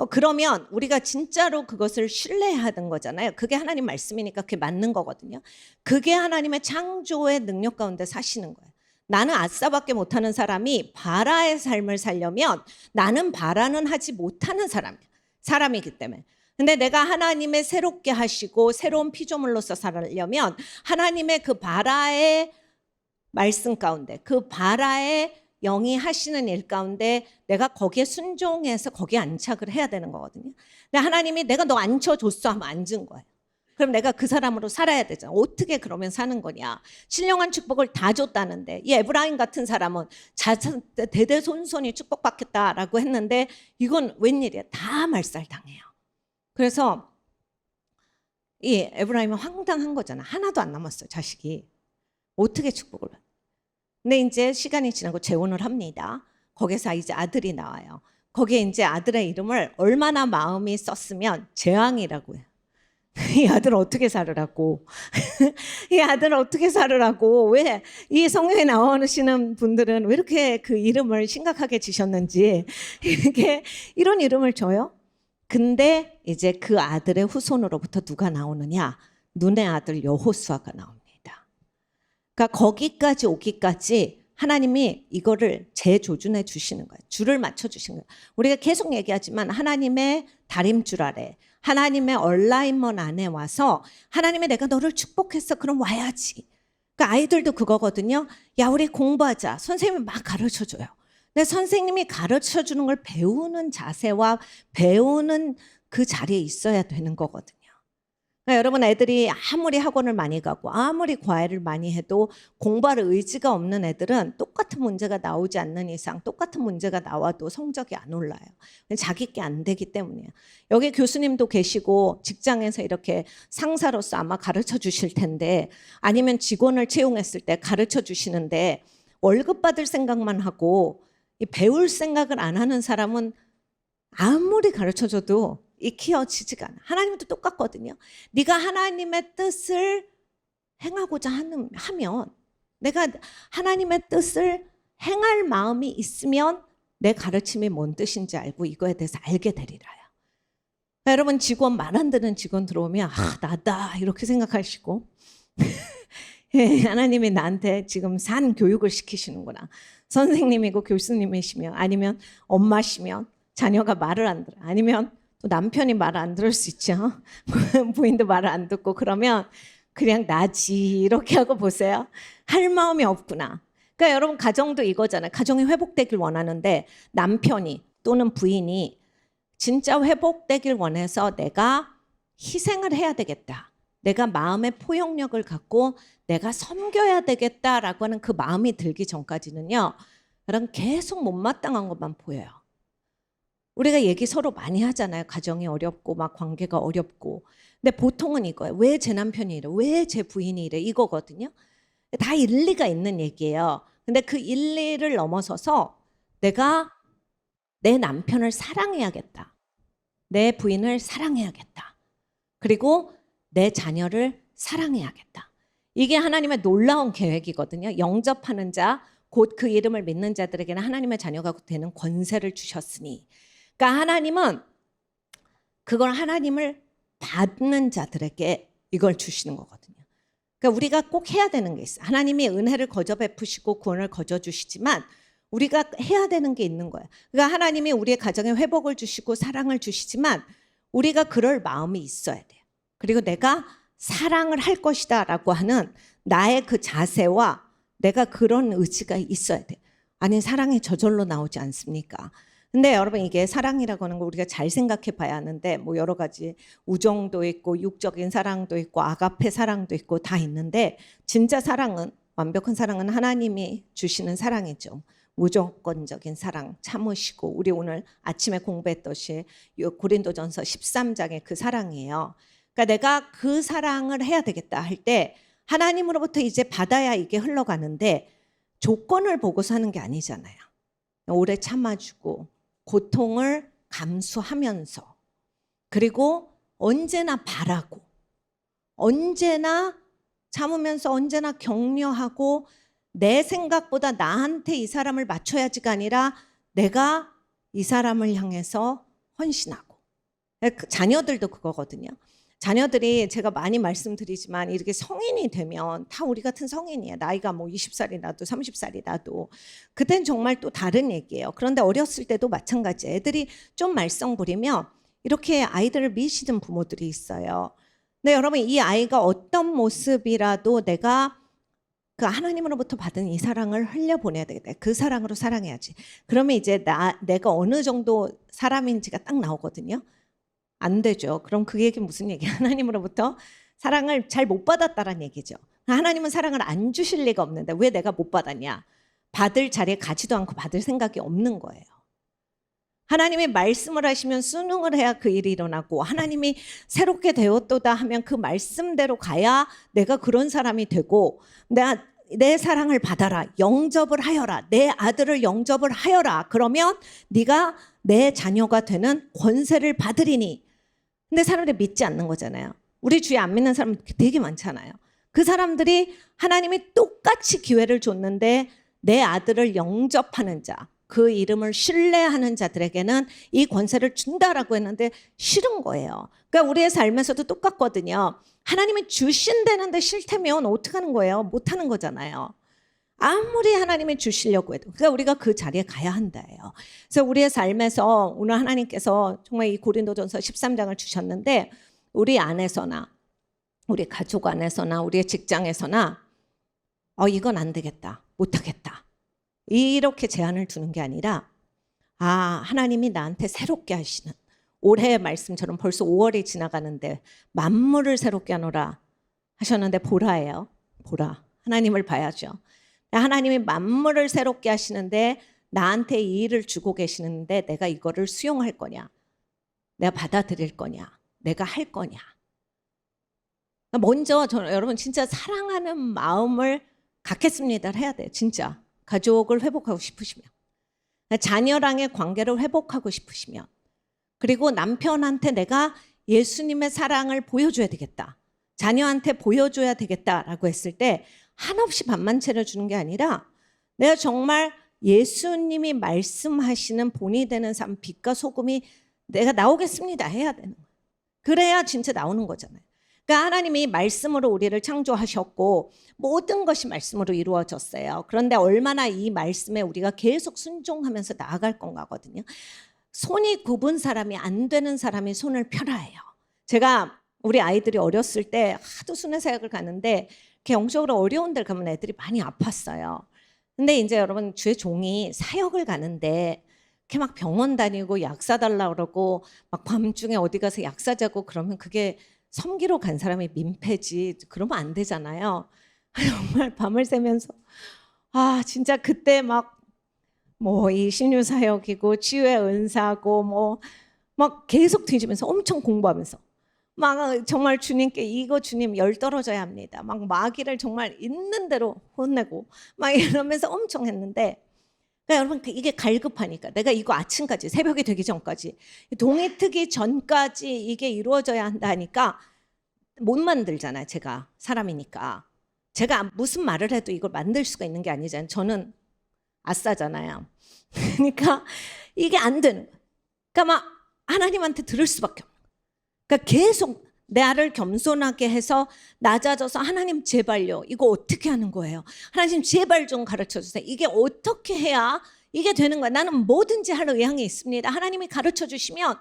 그러면 우리가 진짜로 그것을 신뢰하는 거잖아요. 그게 하나님 말씀이니까 그게 맞는 거거든요. 그게 하나님의 창조의 능력 가운데 사시는 거예요. 나는 아싸밖에 못하는 사람이 바라의 삶을 살려면 나는 바라는 하지 못하는 사람이기 때문에. 근데 내가 하나님의 새롭게 하시고 새로운 피조물로서 살려면 하나님의 그 바라의 말씀 가운데 그 바라의 영이 하시는 일 가운데 내가 거기에 순종해서 거기에 안착을 해야 되는 거거든요. 근데 하나님이 내가 너 앉혀줬어 하면 앉은 거예요. 그럼 내가 그 사람으로 살아야 되잖아. 어떻게 그러면 사는 거냐. 신령한 축복을 다 줬다는데 이 에브라임 같은 사람은 대대손손이 축복받겠다라고 했는데 이건 웬일이야. 다 말살당해요. 그래서 이 에브라임은 황당한 거잖아. 하나도 안 남았어요. 자식이. 어떻게 축복을 받아. 근데 이제 시간이 지나고 재혼을 합니다. 거기서 이제 아들이 나와요. 거기에 이제 아들의 이름을 얼마나 마음이 썼으면 재앙이라고 해요. 이 아들 어떻게 살으라고. 이 아들 어떻게 살으라고. 왜 이 성경에 나오시는 분들은 왜 이렇게 그 이름을 심각하게 지셨는지 이게 이런 이름을 줘요. 근데 이제 그 아들의 후손으로부터 누가 나오느냐. 눈의 아들 여호수아가 나옵니다. 그러니까 거기까지 오기까지 하나님이 이거를 재조준해 주시는 거예요. 줄을 맞춰 주신 거예요. 우리가 계속 얘기하지만 하나님의 다림줄 아래 하나님의 얼라인먼 안에 와서 하나님의 내가 너를 축복했어. 그럼 와야지. 그러니까 아이들도 그거거든요. 야 우리 공부하자. 선생님이 막 가르쳐줘요. 근데 선생님이 가르쳐주는 걸 배우는 자세와 배우는 그 자리에 있어야 되는 거거든요. 그러니까 여러분 애들이 아무리 학원을 많이 가고 아무리 과외를 많이 해도 공부할 의지가 없는 애들은 똑같은 문제가 나오지 않는 이상 똑같은 문제가 나와도 성적이 안 올라요. 자기 게 안 되기 때문이에요. 여기 교수님도 계시고 직장에서 이렇게 상사로서 아마 가르쳐 주실 텐데 아니면 직원을 채용했을 때 가르쳐 주시는데 월급 받을 생각만 하고 배울 생각을 안 하는 사람은 아무리 가르쳐줘도 익혀지지가 않아. 하나님도 똑같거든요. 네가 하나님의 뜻을 행하고자 하면 내가 하나님의 뜻을 행할 마음이 있으면 내 가르침이 뭔 뜻인지 알고 이거에 대해서 알게 되리라요. 여러분 직원 말 안 듣는 직원 들어오면 나다 이렇게 생각하시고 하나님이 나한테 지금 산 교육을 시키시는구나. 선생님이고 교수님이시면 아니면 엄마시면 자녀가 말을 안 들어. 아니면 또 남편이 말을 안 들을 수 있죠. 부인도 말을 안 듣고 그러면 그냥 나지 이렇게 하고 보세요. 할 마음이 없구나. 그러니까 여러분 가정도 이거잖아요. 가정이 회복되길 원하는데 남편이 또는 부인이 진짜 회복되길 원해서 내가 희생을 해야 되겠다. 내가 마음의 포용력을 갖고 내가 섬겨야 되겠다라고 하는 그 마음이 들기 전까지는요. 여러분 계속 못마땅한 것만 보여요. 우리가 얘기 서로 많이 하잖아요. 가정이 어렵고 막 관계가 어렵고. 근데 보통은 이거예요. 왜 제 남편이 이래? 왜 제 부인이 이래? 이거거든요. 다 일리가 있는 얘기예요. 근데 그 일리를 넘어서서 내가 내 남편을 사랑해야겠다. 내 부인을 사랑해야겠다. 그리고 내 자녀를 사랑해야겠다. 이게 하나님의 놀라운 계획이거든요. 영접하는 자, 곧 그 이름을 믿는 자들에게는 하나님의 자녀가 되는 권세를 주셨으니. 그러니까 하나님은 그걸 하나님을 받는 자들에게 이걸 주시는 거거든요. 그러니까 우리가 꼭 해야 되는 게 있어요. 하나님이 은혜를 거저 베푸시고 구원을 거저 주시지만 우리가 해야 되는 게 있는 거예요. 그러니까 하나님이 우리의 가정에 회복을 주시고 사랑을 주시지만 우리가 그럴 마음이 있어야 돼요. 그리고 내가 사랑을 할 것이다 라고 하는 나의 그 자세와 내가 그런 의지가 있어야 돼요. 아니 사랑이 저절로 나오지 않습니까? 근데 여러분 이게 사랑이라고 하는 거 우리가 잘 생각해 봐야 하는데 뭐 여러 가지 우정도 있고 육적인 사랑도 있고 아가페 사랑도 있고 다 있는데 진짜 사랑은 완벽한 사랑은 하나님이 주시는 사랑이죠. 무조건적인 사랑 참으시고 우리 오늘 아침에 공부했듯이 고린도전서 13장의 그 사랑이에요. 그러니까 내가 그 사랑을 해야 되겠다 할 때 하나님으로부터 이제 받아야 이게 흘러가는데 조건을 보고 사는 게 아니잖아요. 오래 참아주고 고통을 감수하면서 그리고 언제나 바라고 언제나 참으면서 언제나 격려하고 내 생각보다 나한테 이 사람을 맞춰야지가 아니라 내가 이 사람을 향해서 헌신하고 자녀들도 그거거든요. 자녀들이 제가 많이 말씀드리지만 이렇게 성인이 되면 다 우리 같은 성인이에요. 나이가 뭐 20살이 나도 30살이 나도 그땐 정말 또 다른 얘기예요. 그런데 어렸을 때도 마찬가지예요. 애들이 좀 말썽 부리면 이렇게 아이들을 미시는 부모들이 있어요. 근데 여러분 이 아이가 어떤 모습이라도 내가 그 하나님으로부터 받은 이 사랑을 흘려보내야 되겠다. 그 사랑으로 사랑해야지. 그러면 이제 내가 어느 정도 사람인지가 딱 나오거든요. 안 되죠. 그럼 그 얘기는 무슨 얘기야? 하나님으로부터 사랑을 잘 못 받았다는 얘기죠. 하나님은 사랑을 안 주실 리가 없는데 왜 내가 못 받았냐? 받을 자리에 가지도 않고 받을 생각이 없는 거예요. 하나님이 말씀을 하시면 순응을 해야 그 일이 일어나고 하나님이 새롭게 되었도다 하면 그 말씀대로 가야 내가 그런 사람이 되고 내 사랑을 받아라. 영접을 하여라. 내 아들을 영접을 하여라. 그러면 네가 내 자녀가 되는 권세를 받으리니. 근데 사람들이 믿지 않는 거잖아요. 우리 주위에 안 믿는 사람 되게 많잖아요. 그 사람들이 하나님이 똑같이 기회를 줬는데 내 아들을 영접하는 자, 그 이름을 신뢰하는 자들에게는 이 권세를 준다라고 했는데 싫은 거예요. 그러니까 우리의 삶에서도 똑같거든요. 하나님이 주신다는데 싫다면 어떡하는 거예요? 못하는 거잖아요. 아무리 하나님이 주시려고 해도 그러니까 우리가 그 자리에 가야 한다예요. 그래서 우리의 삶에서 오늘 하나님께서 정말 이 고린도전서 13장을 주셨는데 우리 안에서나 우리 가족 안에서나 우리의 직장에서나 이건 안 되겠다. 못하겠다. 이렇게 제안을 두는 게 아니라 하나님이 나한테 새롭게 하시는 올해의 말씀처럼 벌써 5월이 지나가는데 만물을 새롭게 하노라 하셨는데 보라예요. 보라. 하나님을 봐야죠. 하나님이 만물을 새롭게 하시는데 나한테 이 일을 주고 계시는데 내가 이거를 수용할 거냐? 내가 받아들일 거냐? 내가 할 거냐? 먼저 여러분 진짜 사랑하는 마음을 갖겠습니다를 해야 돼요. 진짜. 가족을 회복하고 싶으시면. 자녀랑의 관계를 회복하고 싶으시면. 그리고 남편한테 내가 예수님의 사랑을 보여줘야 되겠다. 자녀한테 보여줘야 되겠다라고 했을 때 한없이 반만 차려주는 게 아니라 내가 정말 예수님이 말씀하시는 본이 되는 삶, 빛과 소금이 내가 나오겠습니다 해야 되는 거예요. 그래야 진짜 나오는 거잖아요. 그러니까 하나님이 말씀으로 우리를 창조하셨고 모든 것이 말씀으로 이루어졌어요. 그런데 얼마나 이 말씀에 우리가 계속 순종하면서 나아갈 건가거든요. 손이 굽은 사람이 안 되는 사람이 손을 펴라 해요. 제가 우리 아이들이 어렸을 때 하도 순회사역을 가는데 이렇게 영적으로 어려운 데를 가면 애들이 많이 아팠어요. 근데 이제 여러분 주의 종이 사역을 가는데 이렇게 막 병원 다니고 약 사달라 그러고 막 밤중에 어디 가서 약 사자고 그러면 그게 섬기러 간 사람이 민폐지. 그러면 안 되잖아요. 정말 밤을 새면서 진짜 그때 막 뭐 이 신유 사역이고 치유의 은사고 뭐 막 계속 뒤지면서 엄청 공부하면서 막 정말 주님께 이거 주님 열 떨어져야 합니다. 막 마귀를 정말 있는 대로 혼내고 막 이러면서 엄청 했는데 그러니까 여러분 이게 갈급하니까 내가 이거 아침까지 새벽이 되기 전까지 동이 트기 전까지 이게 이루어져야 한다니까 못 만들잖아요. 제가 사람이니까 제가 무슨 말을 해도 이걸 만들 수가 있는 게 아니잖아요. 저는 아싸잖아요. 그러니까 이게 안 되는 거예요. 그러니까 막 하나님한테 들을 수밖에 없는 거예요. 그러니까 계속 나를 겸손하게 해서 낮아져서 하나님 제발요. 이거 어떻게 하는 거예요? 하나님 제발 좀 가르쳐 주세요. 이게 어떻게 해야 이게 되는 거야? 나는 뭐든지 할 의향이 있습니다. 하나님이 가르쳐 주시면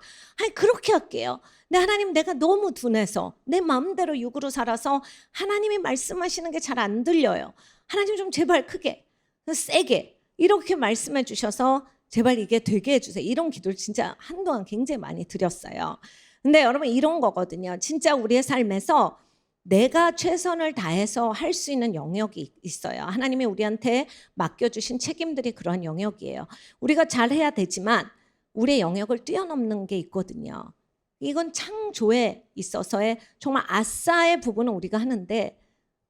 그렇게 할게요. 근데 하나님 내가 너무 둔해서 내 마음대로 육으로 살아서 하나님이 말씀하시는 게 잘 안 들려요. 하나님 좀 제발 크게 세게 이렇게 말씀해 주셔서 제발 이게 되게 해주세요. 이런 기도를 진짜 한동안 굉장히 많이 드렸어요. 근데 여러분 이런 거거든요. 진짜 우리의 삶에서 내가 최선을 다해서 할 수 있는 영역이 있어요. 하나님이 우리한테 맡겨주신 책임들이 그런 영역이에요. 우리가 잘해야 되지만 우리의 영역을 뛰어넘는 게 있거든요. 이건 창조에 있어서의 정말 아싸의 부분은 우리가 하는데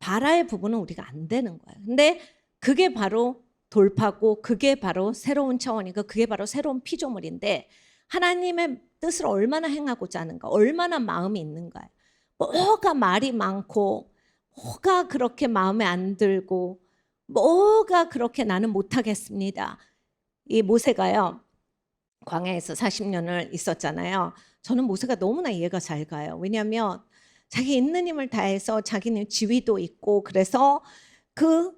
바라의 부분은 우리가 안 되는 거예요. 근데 그게 바로 돌파고 그게 바로 새로운 차원이고 그게 바로 새로운 피조물인데 하나님의 뜻을 얼마나 행하고자 하는가, 얼마나 마음이 있는가요. 뭐가 말이 많고 뭐가 그렇게 마음에 안 들고 뭐가 그렇게 나는 못하겠습니다. 이 모세가요. 광야에서 40년을 있었잖아요. 저는 모세가 너무나 이해가 잘 가요. 왜냐하면 자기 있는 힘을 다해서 자기는 지위도 있고 그래서 그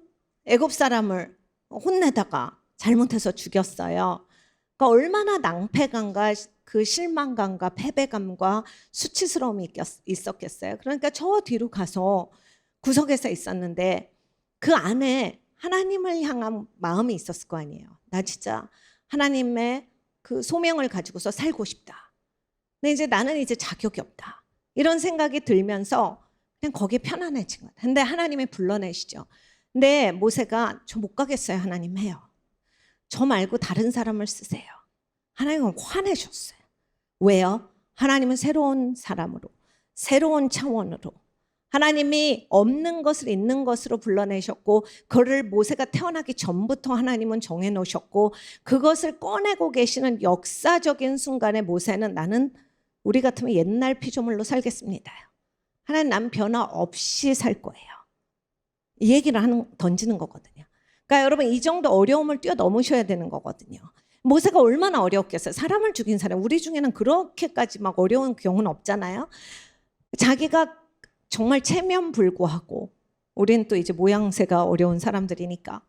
애굽 사람을 혼내다가 잘못해서 죽였어요. 그러니까 얼마나 낭패감과 그 실망감과 패배감과 수치스러움이 있었겠어요. 그러니까 저 뒤로 가서 구석에서 있었는데 그 안에 하나님을 향한 마음이 있었을 거 아니에요. 나 진짜 하나님의 그 소명을 가지고서 살고 싶다. 근데 이제 나는 이제 자격이 없다. 이런 생각이 들면서 그냥 거기에 편안해진 거예요. 근데 하나님이 불러내시죠. 근데 모세가 저 못 가겠어요. 하나님 해요. 저 말고 다른 사람을 쓰세요. 하나님은 화내셨어요. 왜요? 하나님은 새로운 사람으로, 새로운 차원으로 하나님이 없는 것을 있는 것으로 불러내셨고 그를 모세가 태어나기 전부터 하나님은 정해놓으셨고 그것을 꺼내고 계시는 역사적인 순간에 모세는 나는 우리 같으면 옛날 피조물로 살겠습니다. 하나님 난 변화 없이 살 거예요. 이 얘기를 던지는 거거든요. 그러니까 여러분 이 정도 어려움을 뛰어넘으셔야 되는 거거든요. 모세가 얼마나 어려웠겠어요. 사람을 죽인 사람. 우리 중에는 그렇게까지 막 어려운 경우는 없잖아요. 자기가 정말 체면불구하고 우리는 또 이제 모양새가 어려운 사람들이니까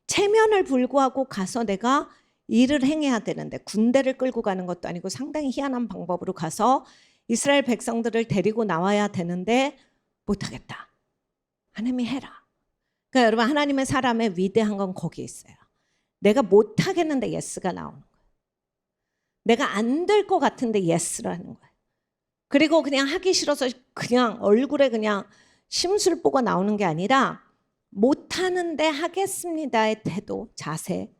체면을 불구하고 가서 내가 일을 행해야 되는데 군대를 끌고 가는 것도 아니고 상당히 희한한 방법으로 가서 이스라엘 백성들을 데리고 나와야 되는데 못하겠다. 하나님이 해라. 그러니까 여러분 하나님의 사람의 위대한 건 거기에 있어요. 내가 못하겠는데 예스가 나오는 거예요. 내가 안 될 것 같은데 예스라는 거예요. 그리고 그냥 하기 싫어서 그냥 얼굴에 그냥 심술보가 나오는 게 아니라 못하는데 하겠습니다의 태도, 자세,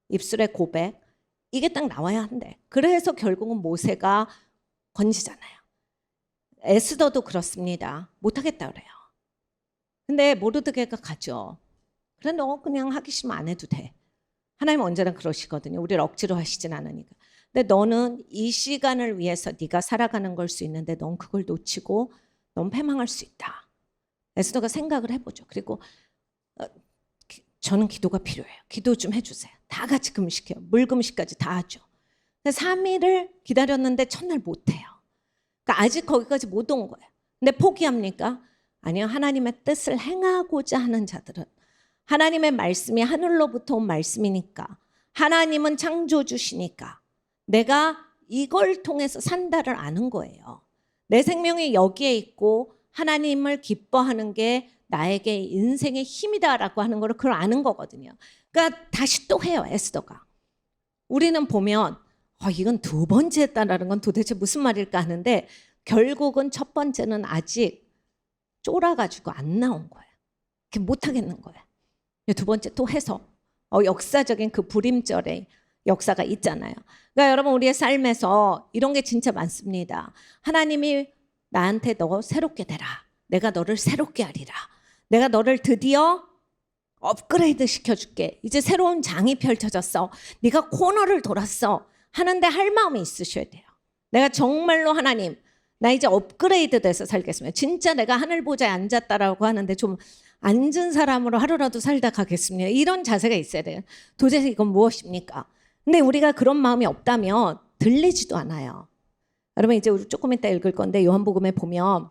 입술의 고백 이게 딱 나와야 한대. 그래서 결국은 모세가 건지잖아요. 에스더도 그렇습니다. 못하겠다 그래요. 근데 모르드게가 가죠. 그래 너 그냥 하기 싫으면 안 해도 돼. 하나님은 언제나 그러시거든요. 우리를 억지로 하시진 않으니까. 근데 너는 이 시간을 위해서 네가 살아가는 걸 수 있는데 넌 그걸 놓치고 넌 패망할 수 있다. 에스더가 생각을 해보죠. 그리고 저는 기도가 필요해요. 기도 좀 해주세요. 다 같이 금식해요. 물금식까지 다 하죠. 근데 3일을 기다렸는데 첫날 못해요. 그러니까 아직 거기까지 못 온 거예요. 근데 포기합니까? 아니요. 하나님의 뜻을 행하고자 하는 자들은 하나님의 말씀이 하늘로부터 온 말씀이니까 하나님은 창조주시니까 내가 이걸 통해서 산다를 아는 거예요. 내 생명이 여기에 있고 하나님을 기뻐하는 게 나에게 인생의 힘이다라고 하는 걸 그걸 아는 거거든요. 그러니까 다시 또 해요, 에스더가. 우리는 보면 이건 두 번째 했다라는 건 도대체 무슨 말일까 하는데 결국은 첫 번째는 아직 쫄아가지고 안 나온 거예요. 못 하겠는 거예요. 두 번째 또 해서 역사적인 그 불임절의 역사가 있잖아요. 그러니까 여러분 우리의 삶에서 이런 게 진짜 많습니다. 하나님이 나한테 너 새롭게 되라. 내가 너를 새롭게 하리라. 내가 너를 드디어 업그레이드 시켜줄게. 이제 새로운 장이 펼쳐졌어. 네가 코너를 돌았어. 하는데 할 마음이 있으셔야 돼요. 내가 정말로 하나님 나 이제 업그레이드 돼서 살겠습니다. 진짜 내가 하늘 보좌에 앉았다라고 하는데 좀 앉은 사람으로 하루라도 살다 가겠습니다. 이런 자세가 있어야 돼요. 도대체 이건 무엇입니까? 근데 우리가 그런 마음이 없다면 들리지도 않아요. 여러분 이제 우리 조금 이따 읽을 건데 요한복음에 보면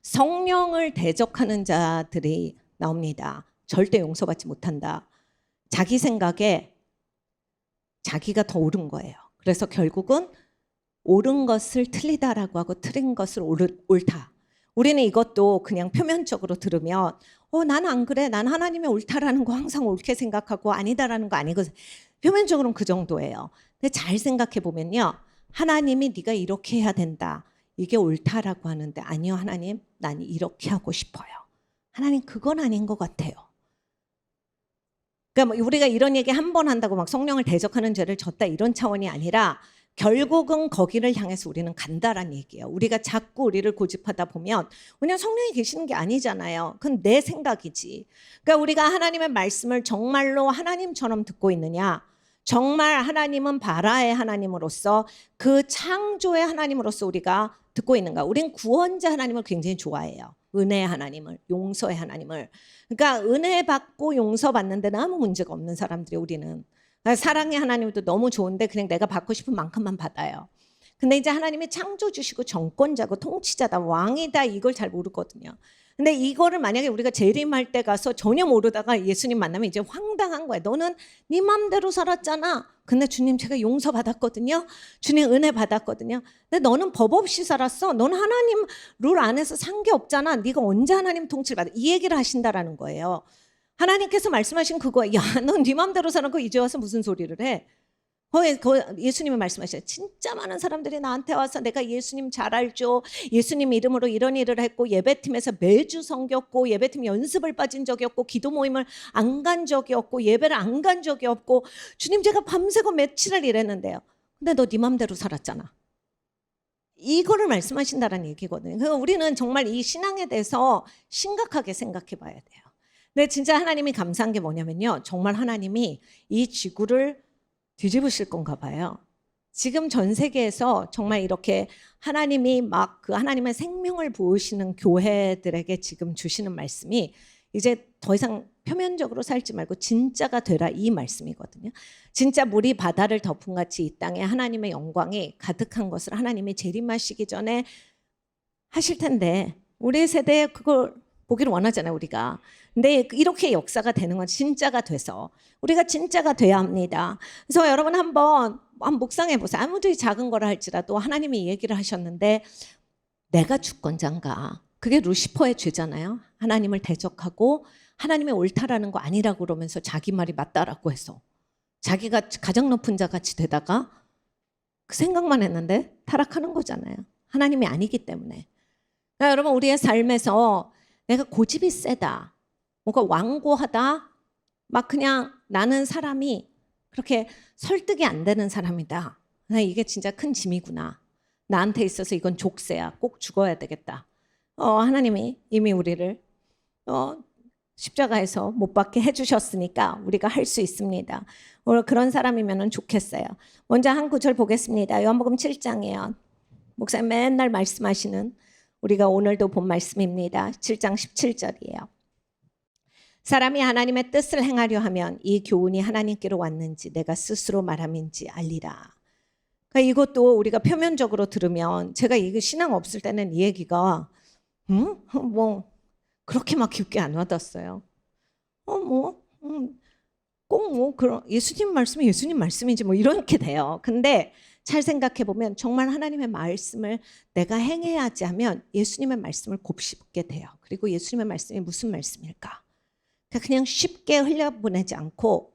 성령을 대적하는 자들이 나옵니다. 절대 용서받지 못한다. 자기 생각에 자기가 더 옳은 거예요. 그래서 결국은 옳은 것을 틀리다라고 하고 틀린 것을 옳다. 우리는 이것도 그냥 표면적으로 들으면 난 안 그래. 난 하나님의 옳다라는 거 항상 옳게 생각하고 아니다라는 거 아니고 표면적으로는 그 정도예요. 근데 잘 생각해 보면요. 하나님이 네가 이렇게 해야 된다. 이게 옳다라고 하는데 아니요 하나님 난 이렇게 하고 싶어요. 하나님 그건 아닌 것 같아요. 그러니까 우리가 이런 얘기 한 번 한다고 막 성령을 대적하는 죄를 졌다 이런 차원이 아니라 결국은 거기를 향해서 우리는 간다라는 얘기예요. 우리가 자꾸 우리를 고집하다 보면 그냥 성령이 계시는 게 아니잖아요. 그건 내 생각이지. 그러니까 우리가 하나님의 말씀을 정말로 하나님처럼 듣고 있느냐. 정말 하나님은 바라의 하나님으로서 그 창조의 하나님으로서 우리가 듣고 있는가. 우린 구원자 하나님을 굉장히 좋아해요. 은혜의 하나님을, 용서의 하나님을. 그러니까 은혜 받고 용서받는 데는 아무 문제가 없는 사람들이 우리는. 사랑의 하나님도 너무 좋은데 그냥 내가 받고 싶은 만큼만 받아요. 근데 이제 하나님이 창조주시고 정권자고 통치자다 왕이다 이걸 잘 모르거든요. 근데 이거를 만약에 우리가 재림할 때 가서 전혀 모르다가 예수님 만나면 이제 황당한 거야. 너는 네 맘대로 살았잖아. 근데 주님 제가 용서받았거든요. 주님 은혜 받았거든요. 근데 너는 법 없이 살았어. 너는 하나님 룰 안에서 산 게 없잖아. 네가 언제 하나님 통치를 받아. 이 얘기를 하신다라는 거예요. 하나님께서 말씀하신 그거야. 야, 넌 네 맘대로 사놓고 이제 와서 무슨 소리를 해? 예수님이 말씀하셔요. 진짜 많은 사람들이 나한테 와서 내가 예수님 잘 알죠. 예수님 이름으로 이런 일을 했고 예배팀에서 매주 섬겼고 예배팀 연습을 빠진 적이 없고 기도 모임을 안 간 적이 없고 예배를 안 간 적이 없고 주님 제가 밤새고 며칠을 일했는데요. 근데 너 네 맘대로 살았잖아. 이거를 말씀하신다는 얘기거든요. 그래서 우리는 정말 이 신앙에 대해서 심각하게 생각해 봐야 돼요. 근데 진짜 하나님이 감사한 게 뭐냐면요. 정말 하나님이 이 지구를 뒤집으실 건가 봐요. 지금 전 세계에서 정말 이렇게 하나님이 막 그 하나님의 생명을 부으시는 교회들에게 지금 주시는 말씀이 이제 더 이상 표면적으로 살지 말고 진짜가 되라 이 말씀이거든요. 진짜 물이 바다를 덮은 같이 이 땅에 하나님의 영광이 가득한 것을 하나님이 재림하시기 전에 하실 텐데 우리 세대에 그걸 보기를 원하잖아요 우리가. 근데 이렇게 역사가 되는 건 진짜가 돼서 우리가 진짜가 돼야 합니다. 그래서 여러분 한번 묵상해 보세요. 아무리 작은 거라 할지라도 하나님이 이 얘기를 하셨는데 내가 주권자인가. 그게 루시퍼의 죄잖아요. 하나님을 대적하고 하나님의 옳다라는 거 아니라고 그러면서 자기 말이 맞다라고 해서 자기가 가장 높은 자 같이 되다가 그 생각만 했는데 타락하는 거잖아요. 하나님이 아니기 때문에. 그러니까 여러분 우리의 삶에서 내가 고집이 세다. 뭔가 완고하다. 막 그냥 나는 사람이 그렇게 설득이 안 되는 사람이다. 이게 진짜 큰 짐이구나. 나한테 있어서 이건 족쇄야. 꼭 죽어야 되겠다. 하나님이 이미 우리를 십자가에서 못 박게 해주셨으니까 우리가 할 수 있습니다. 오늘 그런 사람이면 좋겠어요. 먼저 한 구절 보겠습니다. 요한복음 7장이에요. 목사님 맨날 말씀하시는 우리가 오늘도 본 말씀입니다. 7장 17절이에요. 사람이 하나님의 뜻을 행하려 하면 이 교훈이 하나님께로 왔는지 내가 스스로 말함인지 알리라. 그러니까 이것도 우리가 표면적으로 들으면 제가 이거 신앙 없을 때는 이 얘기가 뭐 그렇게 막 깊게 안 와닿았어요. 꼭 뭐 그런 예수님 말씀이 예수님 말씀인지 뭐 이렇게 돼요. 근데 잘 생각해 보면 정말 하나님의 말씀을 내가 행해야지 하면 예수님의 말씀을 곱씹게 돼요. 그리고 예수님의 말씀이 무슨 말씀일까? 그냥 쉽게 흘려보내지 않고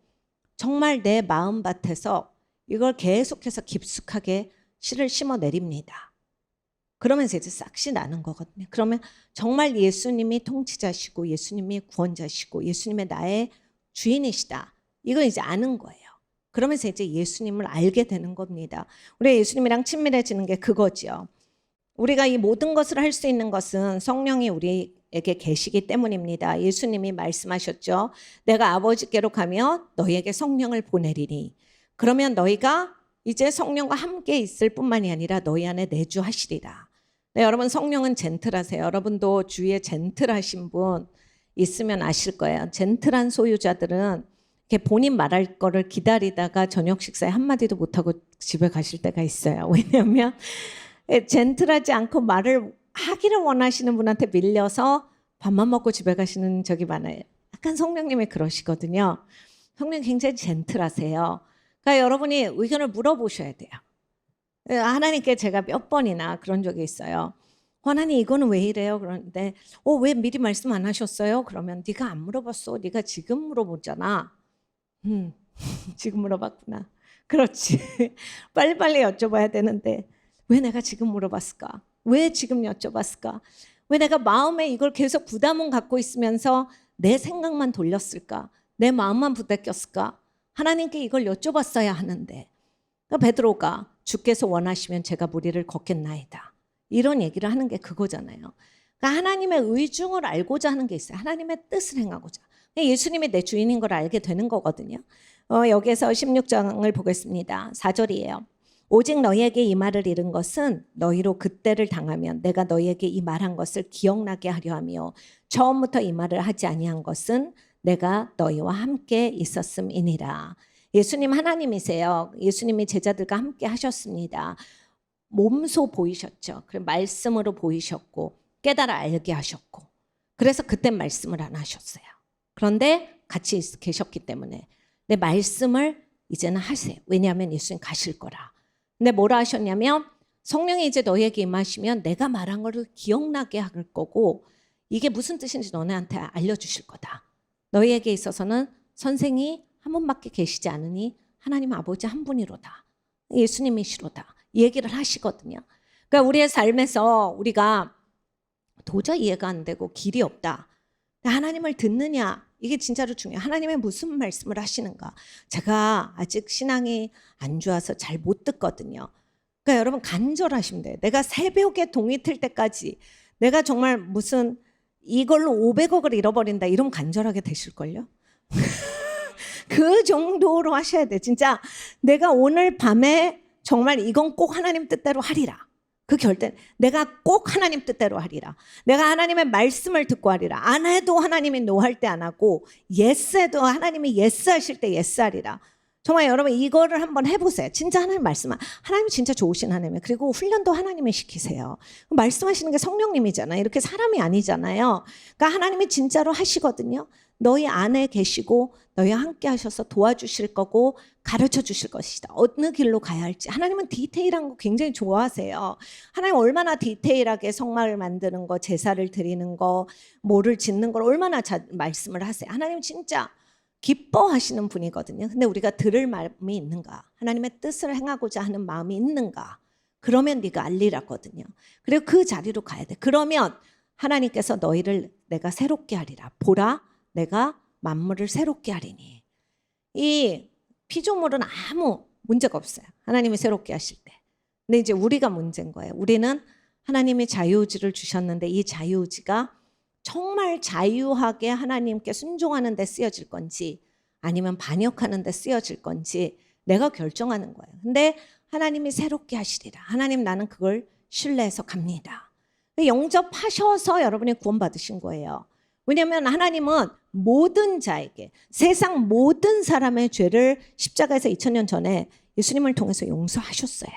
정말 내 마음밭에서 이걸 계속해서 깊숙하게 씨를 심어 내립니다. 그러면서 이제 싹시 나는 거거든요. 그러면 정말 예수님이 통치자시고 예수님이 구원자시고 예수님의 나의 주인이시다. 이걸 이제 아는 거예요. 그러면서 이제 예수님을 알게 되는 겁니다. 우리가 예수님이랑 친밀해지는 게 그거죠. 우리가 이 모든 것을 할 수 있는 것은 성령이 우리에게 계시기 때문입니다. 예수님이 말씀하셨죠. 내가 아버지께로 가며 너희에게 성령을 보내리니 그러면 너희가 이제 성령과 함께 있을 뿐만이 아니라 너희 안에 내주하시리라. 네, 여러분 성령은 젠틀하세요. 여러분도 주위에 젠틀하신 분 있으면 아실 거예요. 젠틀한 소유자들은 이렇게 본인 말할 거를 기다리다가 저녁 식사에 한마디도 못하고 집에 가실 때가 있어요. 왜냐하면 젠틀하지 않고 말을 하기를 원하시는 분한테 밀려서 밥만 먹고 집에 가시는 적이 많아요. 약간 성령님이 그러시거든요. 성령 굉장히 젠틀하세요. 그러니까 여러분이 의견을 물어보셔야 돼요. 하나님께 제가 몇 번이나 그런 적이 있어요. 하나님 이거는 왜 이래요? 그런데 왜 미리 말씀 안 하셨어요? 그러면 네가 안 물어봤어. 네가 지금 물어보잖아. 지금 물어봤구나. 그렇지. 빨리빨리 여쭤봐야 되는데 왜 내가 지금 물어봤을까? 왜 지금 여쭤봤을까? 왜 내가 마음에 이걸 계속 부담은 갖고 있으면서 내 생각만 돌렸을까? 내 마음만 부대꼈을까? 하나님께 이걸 여쭤봤어야 하는데 그러니까 베드로가 주께서 원하시면 제가 무리를 걷겠나이다. 이런 얘기를 하는 게 그거잖아요. 그러니까 하나님의 의중을 알고자 하는 게 있어요. 하나님의 뜻을 행하고자. 예수님이 내 주인인 걸 알게 되는 거거든요. 여기에서 16장을 보겠습니다. 4절이에요. 오직 너희에게 이 말을 이른 것은 너희로 그때를 당하면 내가 너희에게 이 말한 것을 기억나게 하려 하며 처음부터 이 말을 하지 아니한 것은 내가 너희와 함께 있었음이니라. 예수님 하나님이세요. 예수님이 제자들과 함께 하셨습니다. 몸소 보이셨죠. 그리고 말씀으로 보이셨고 깨달아 알게 하셨고 그래서 그때 말씀을 안 하셨어요. 그런데 같이 계셨기 때문에 내 말씀을 이제는 하세요. 왜냐하면 예수님 가실 거라. 근데 뭐라 하셨냐면 성령이 이제 너희에게 임하시면 내가 말한 거를 기억나게 할 거고 이게 무슨 뜻인지 너네한테 알려주실 거다. 너희에게 있어서는 선생이 한 분밖에 계시지 않으니 하나님 아버지 한 분이로다. 예수님이시로다. 이 얘기를 하시거든요. 그러니까 우리의 삶에서 우리가 도저히 이해가 안 되고 길이 없다. 하나님을 듣느냐 이게 진짜로 중요해요. 하나님의 무슨 말씀을 하시는가. 제가 아직 신앙이 안 좋아서 잘 못 듣거든요. 그러니까 여러분 간절하시면 돼요. 내가 새벽에 동이 틀 때까지 내가 정말 무슨 이걸로 500억을 잃어버린다 이러면 간절하게 되실걸요. 그 정도로 하셔야 돼. 진짜 내가 오늘 밤에 정말 이건 꼭 하나님 뜻대로 하리라. 그 결단 내가 꼭 하나님 뜻대로 하리라. 내가 하나님의 말씀을 듣고 하리라. 안 해도 하나님이 노할 때 안 하고 예스 해도 하나님이 예스 하실 때 예스 하리라. 정말 여러분 이거를 한번 해보세요. 진짜 하나님 말씀 하나님이 진짜 좋으신 하나님이에요. 그리고 훈련도 하나님이 시키세요. 말씀하시는 게 성령님이잖아요. 이렇게 사람이 아니잖아요. 그러니까 하나님이 진짜로 하시거든요. 너희 안에 계시고 너희와 함께 하셔서 도와주실 거고 가르쳐 주실 것이다. 어느 길로 가야 할지. 하나님은 디테일한 거 굉장히 좋아하세요. 하나님 얼마나 디테일하게 성막을 만드는 거, 제사를 드리는 거, 뭐를 짓는 걸 얼마나 말씀을 하세요. 하나님 진짜 기뻐하시는 분이거든요. 근데 우리가 들을 마음이 있는가? 하나님의 뜻을 행하고자 하는 마음이 있는가? 그러면 네가 알리라거든요. 그리고 그 자리로 가야 돼. 그러면 하나님께서 너희를 내가 새롭게 하리라. 보라, 내가 만물을 새롭게 하리니. 이 피조물은 아무 문제가 없어요. 하나님이 새롭게 하실 때. 근데 이제 우리가 문제인 거예요. 우리는 하나님이 자유의지를 주셨는데 이 자유의지가 정말 자유하게 하나님께 순종하는 데 쓰여질 건지 아니면 반역하는 데 쓰여질 건지 내가 결정하는 거예요. 근데 하나님이 새롭게 하시리라. 하나님 나는 그걸 신뢰해서 갑니다. 영접하셔서 여러분이 구원받으신 거예요. 왜냐하면 하나님은 모든 자에게 세상 모든 사람의 죄를 십자가에서 2000년 전에 예수님을 통해서 용서하셨어요.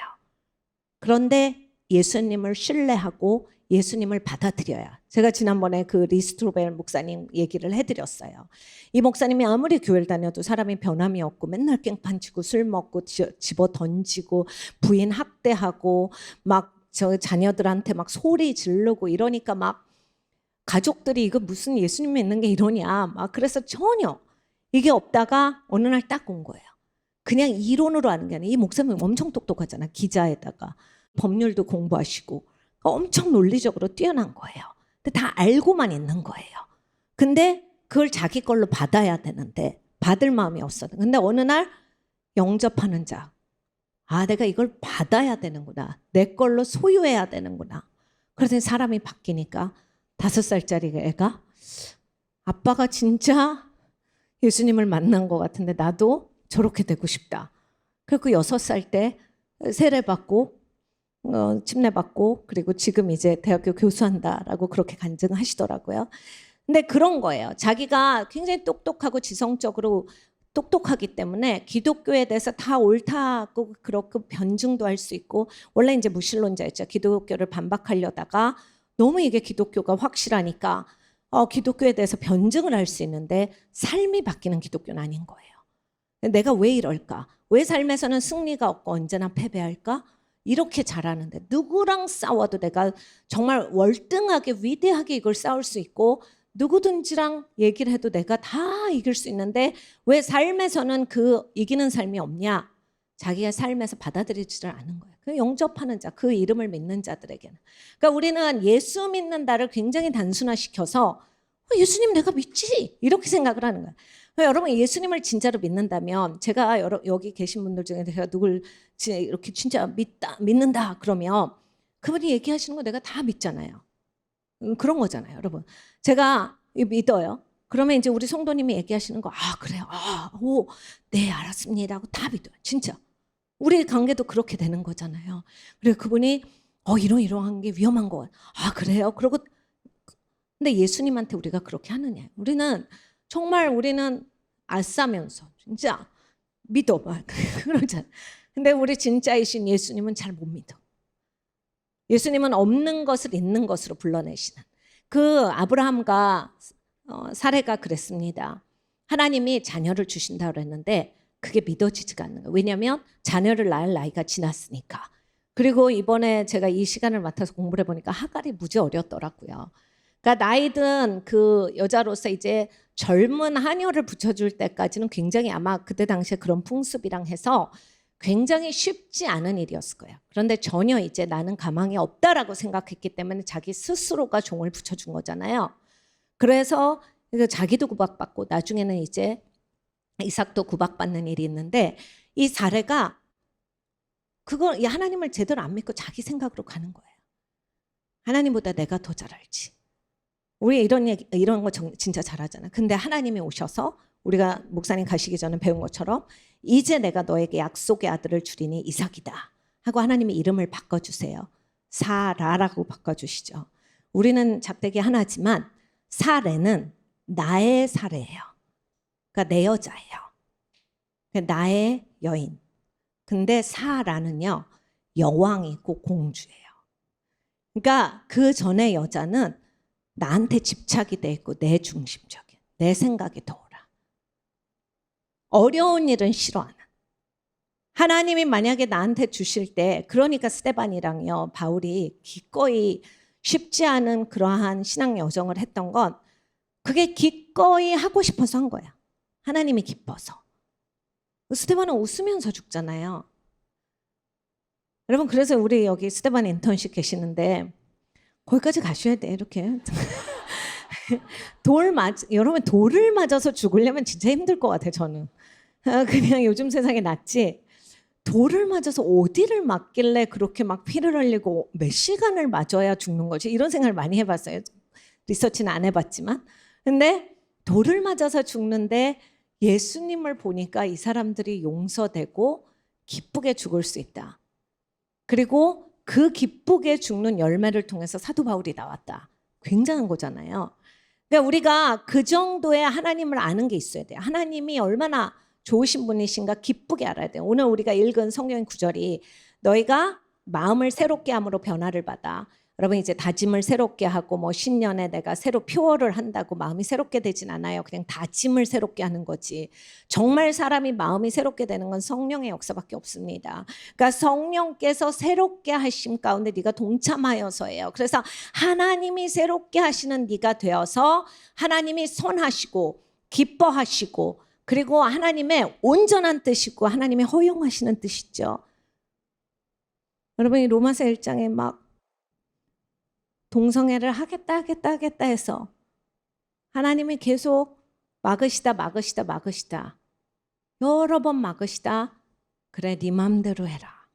그런데 예수님을 신뢰하고 예수님을 받아들여야. 제가 지난번에 그 리스트로벨 목사님 얘기를 해드렸어요. 이 목사님이 아무리 교회를 다녀도 사람이 변함이 없고 맨날 깽판 치고 술 먹고 집어 던지고 부인 학대하고 막 저 자녀들한테 막 소리 지르고 이러니까 막 가족들이 이거 무슨 예수님 믿는 게 이러냐 막 그래서 전혀 이게 없다가 어느 날 딱 온 거예요. 그냥 이론으로 하는 게 아니라 이 목사님 엄청 똑똑하잖아. 기자에다가 법률도 공부하시고 엄청 논리적으로 뛰어난 거예요. 근데 다 알고만 있는 거예요. 근데 그걸 자기 걸로 받아야 되는데 받을 마음이 없어. 근데 어느 날 영접하는 자, 아 내가 이걸 받아야 되는구나. 내 걸로 소유해야 되는구나. 그래서 사람이 바뀌니까 5살짜리 애가 아빠가 진짜 예수님을 만난 것 같은데 나도 저렇게 되고 싶다. 그리고 6살 때 세례받고 침례받고 그리고 지금 이제 대학교 교수한다라고 그렇게 간증하시더라고요. 근데 그런 거예요. 자기가 굉장히 똑똑하고 지성적으로 똑똑하기 때문에 기독교에 대해서 다 옳다고 그렇게 변증도 할 수 있고 원래 이제 무신론자였죠. 기독교를 반박하려다가 너무 이게 기독교가 확실하니까 기독교에 대해서 변증을 할 수 있는데 삶이 바뀌는 기독교는 아닌 거예요. 내가 왜 이럴까? 왜 삶에서는 승리가 없고 언제나 패배할까? 이렇게 잘하는데 누구랑 싸워도 내가 정말 월등하게 위대하게 이걸 싸울 수 있고 누구든지랑 얘기를 해도 내가 다 이길 수 있는데 왜 삶에서는 그 이기는 삶이 없냐? 자기의 삶에서 받아들이지를 않은 거예요. 그 영접하는 자, 그 이름을 믿는 자들에게는. 그러니까 우리는 예수 믿는다를 굉장히 단순화시켜서 예수님 내가 믿지? 이렇게 생각을 하는 거예요. 그러니까 여러분 예수님을 진짜로 믿는다면 제가 여기 계신 분들 중에 제가 누굴 이렇게 진짜 믿는다 그러면 그분이 얘기하시는 거 내가 다 믿잖아요. 그런 거잖아요, 여러분. 제가 믿어요. 그러면 이제 우리 성도님이 얘기하시는 거, 아 그래요, 네 알았습니다 하고 다 믿어요, 진짜. 우리 관계도 그렇게 되는 거잖아요. 그리고 그분이 이러한 게 위험한 거, 아 그래요. 그러고 근데 예수님한테 우리가 그렇게 하느냐? 우리는 알싸면서 진짜 믿어 막 그러잖아. 근데 우리 진짜이신 예수님은 잘 못 믿어. 예수님은 없는 것을 있는 것으로 불러내시는 그 아브라함과 사레가 그랬습니다. 하나님이 자녀를 주신다고 그랬는데 그게 믿어지지가 않는 거예요. 왜냐하면 자녀를 낳을 나이가 지났으니까. 그리고 이번에 제가 이 시간을 맡아서 공부를 해보니까 하갈이 무지 어렸더라고요. 그러니까 나이든 그 여자로서 이제 젊은 하녀를 붙여줄 때까지는 굉장히 아마 그때 당시에 그런 풍습이랑 해서 굉장히 쉽지 않은 일이었을 거예요. 그런데 전혀 이제 나는 가망이 없다라고 생각했기 때문에 자기 스스로가 종을 붙여준 거잖아요. 그래서 자기도 구박받고 나중에는 이제 이삭도 구박받는 일이 있는데 이 사례가 그걸 하나님을 제대로 안 믿고 자기 생각으로 가는 거예요. 하나님보다 내가 더 잘 알지. 우리 이런 거 진짜 잘하잖아. 근데 하나님이 오셔서 우리가 목사님 가시기 전에 배운 것처럼 이제 내가 너에게 약속의 아들을 주리니 이삭이다 하고 하나님이 이름을 바꿔주세요. 사라라고 바꿔주시죠. 우리는 작대기 하나지만 사레는 나의 사레예요. 그러니까 내 여자예요. 그러니까 나의 여인. 근데 사라는요 여왕이고 공주예요. 그러니까 그 전에 여자는 나한테 집착이 돼 있고 내 중심적인 내 생각이 더오라. 어려운 일은 싫어하는. 하나님이 만약에 나한테 주실 때 그러니까 스데반이랑요 바울이 기꺼이 쉽지 않은 그러한 신앙 여정을 했던 건 그게 기꺼이 하고 싶어서 한 거야. 하나님이 기뻐서. 스데반은 웃으면서 죽잖아요. 여러분 그래서 우리 여기 스데반 인턴십 계시는데 거기까지 가셔야 돼 이렇게. 여러분 돌을 맞아서 죽으려면 진짜 힘들 것 같아 저는. 그냥 요즘 세상에 낫지. 돌을 맞아서 어디를 맞길래 그렇게 막 피를 흘리고 몇 시간을 맞아야 죽는 거지? 이런 생각을 많이 해봤어요. 리서치는 안 해봤지만. 근데 돌을 맞아서 죽는데 예수님을 보니까 이 사람들이 용서되고 기쁘게 죽을 수 있다. 그리고 그 기쁘게 죽는 열매를 통해서 사도 바울이 나왔다. 굉장한 거잖아요. 그러니까 우리가 그 정도의 하나님을 아는 게 있어야 돼요. 하나님이 얼마나 좋으신 분이신가 기쁘게 알아야 돼요. 오늘 우리가 읽은 성경 구절이 너희가 마음을 새롭게 함으로 변화를 받아 여러분 이제 다짐을 새롭게 하고 뭐 신년에 내가 새로 표어를 한다고 마음이 새롭게 되진 않아요. 그냥 다짐을 새롭게 하는 거지. 정말 사람이 마음이 새롭게 되는 건 성령의 역사밖에 없습니다. 그러니까 성령께서 새롭게 하심 가운데 네가 동참하여서예요. 그래서 하나님이 새롭게 하시는 네가 되어서 하나님이 선하시고 기뻐하시고 그리고 하나님의 온전한 뜻이고 하나님의 허용하시는 뜻이죠. 여러분이 로마서 1장에 막 동성애를 하겠다 해서 하나님이 계속 막으시다 여러 번 막으시다. 그래 네 맘대로 해라.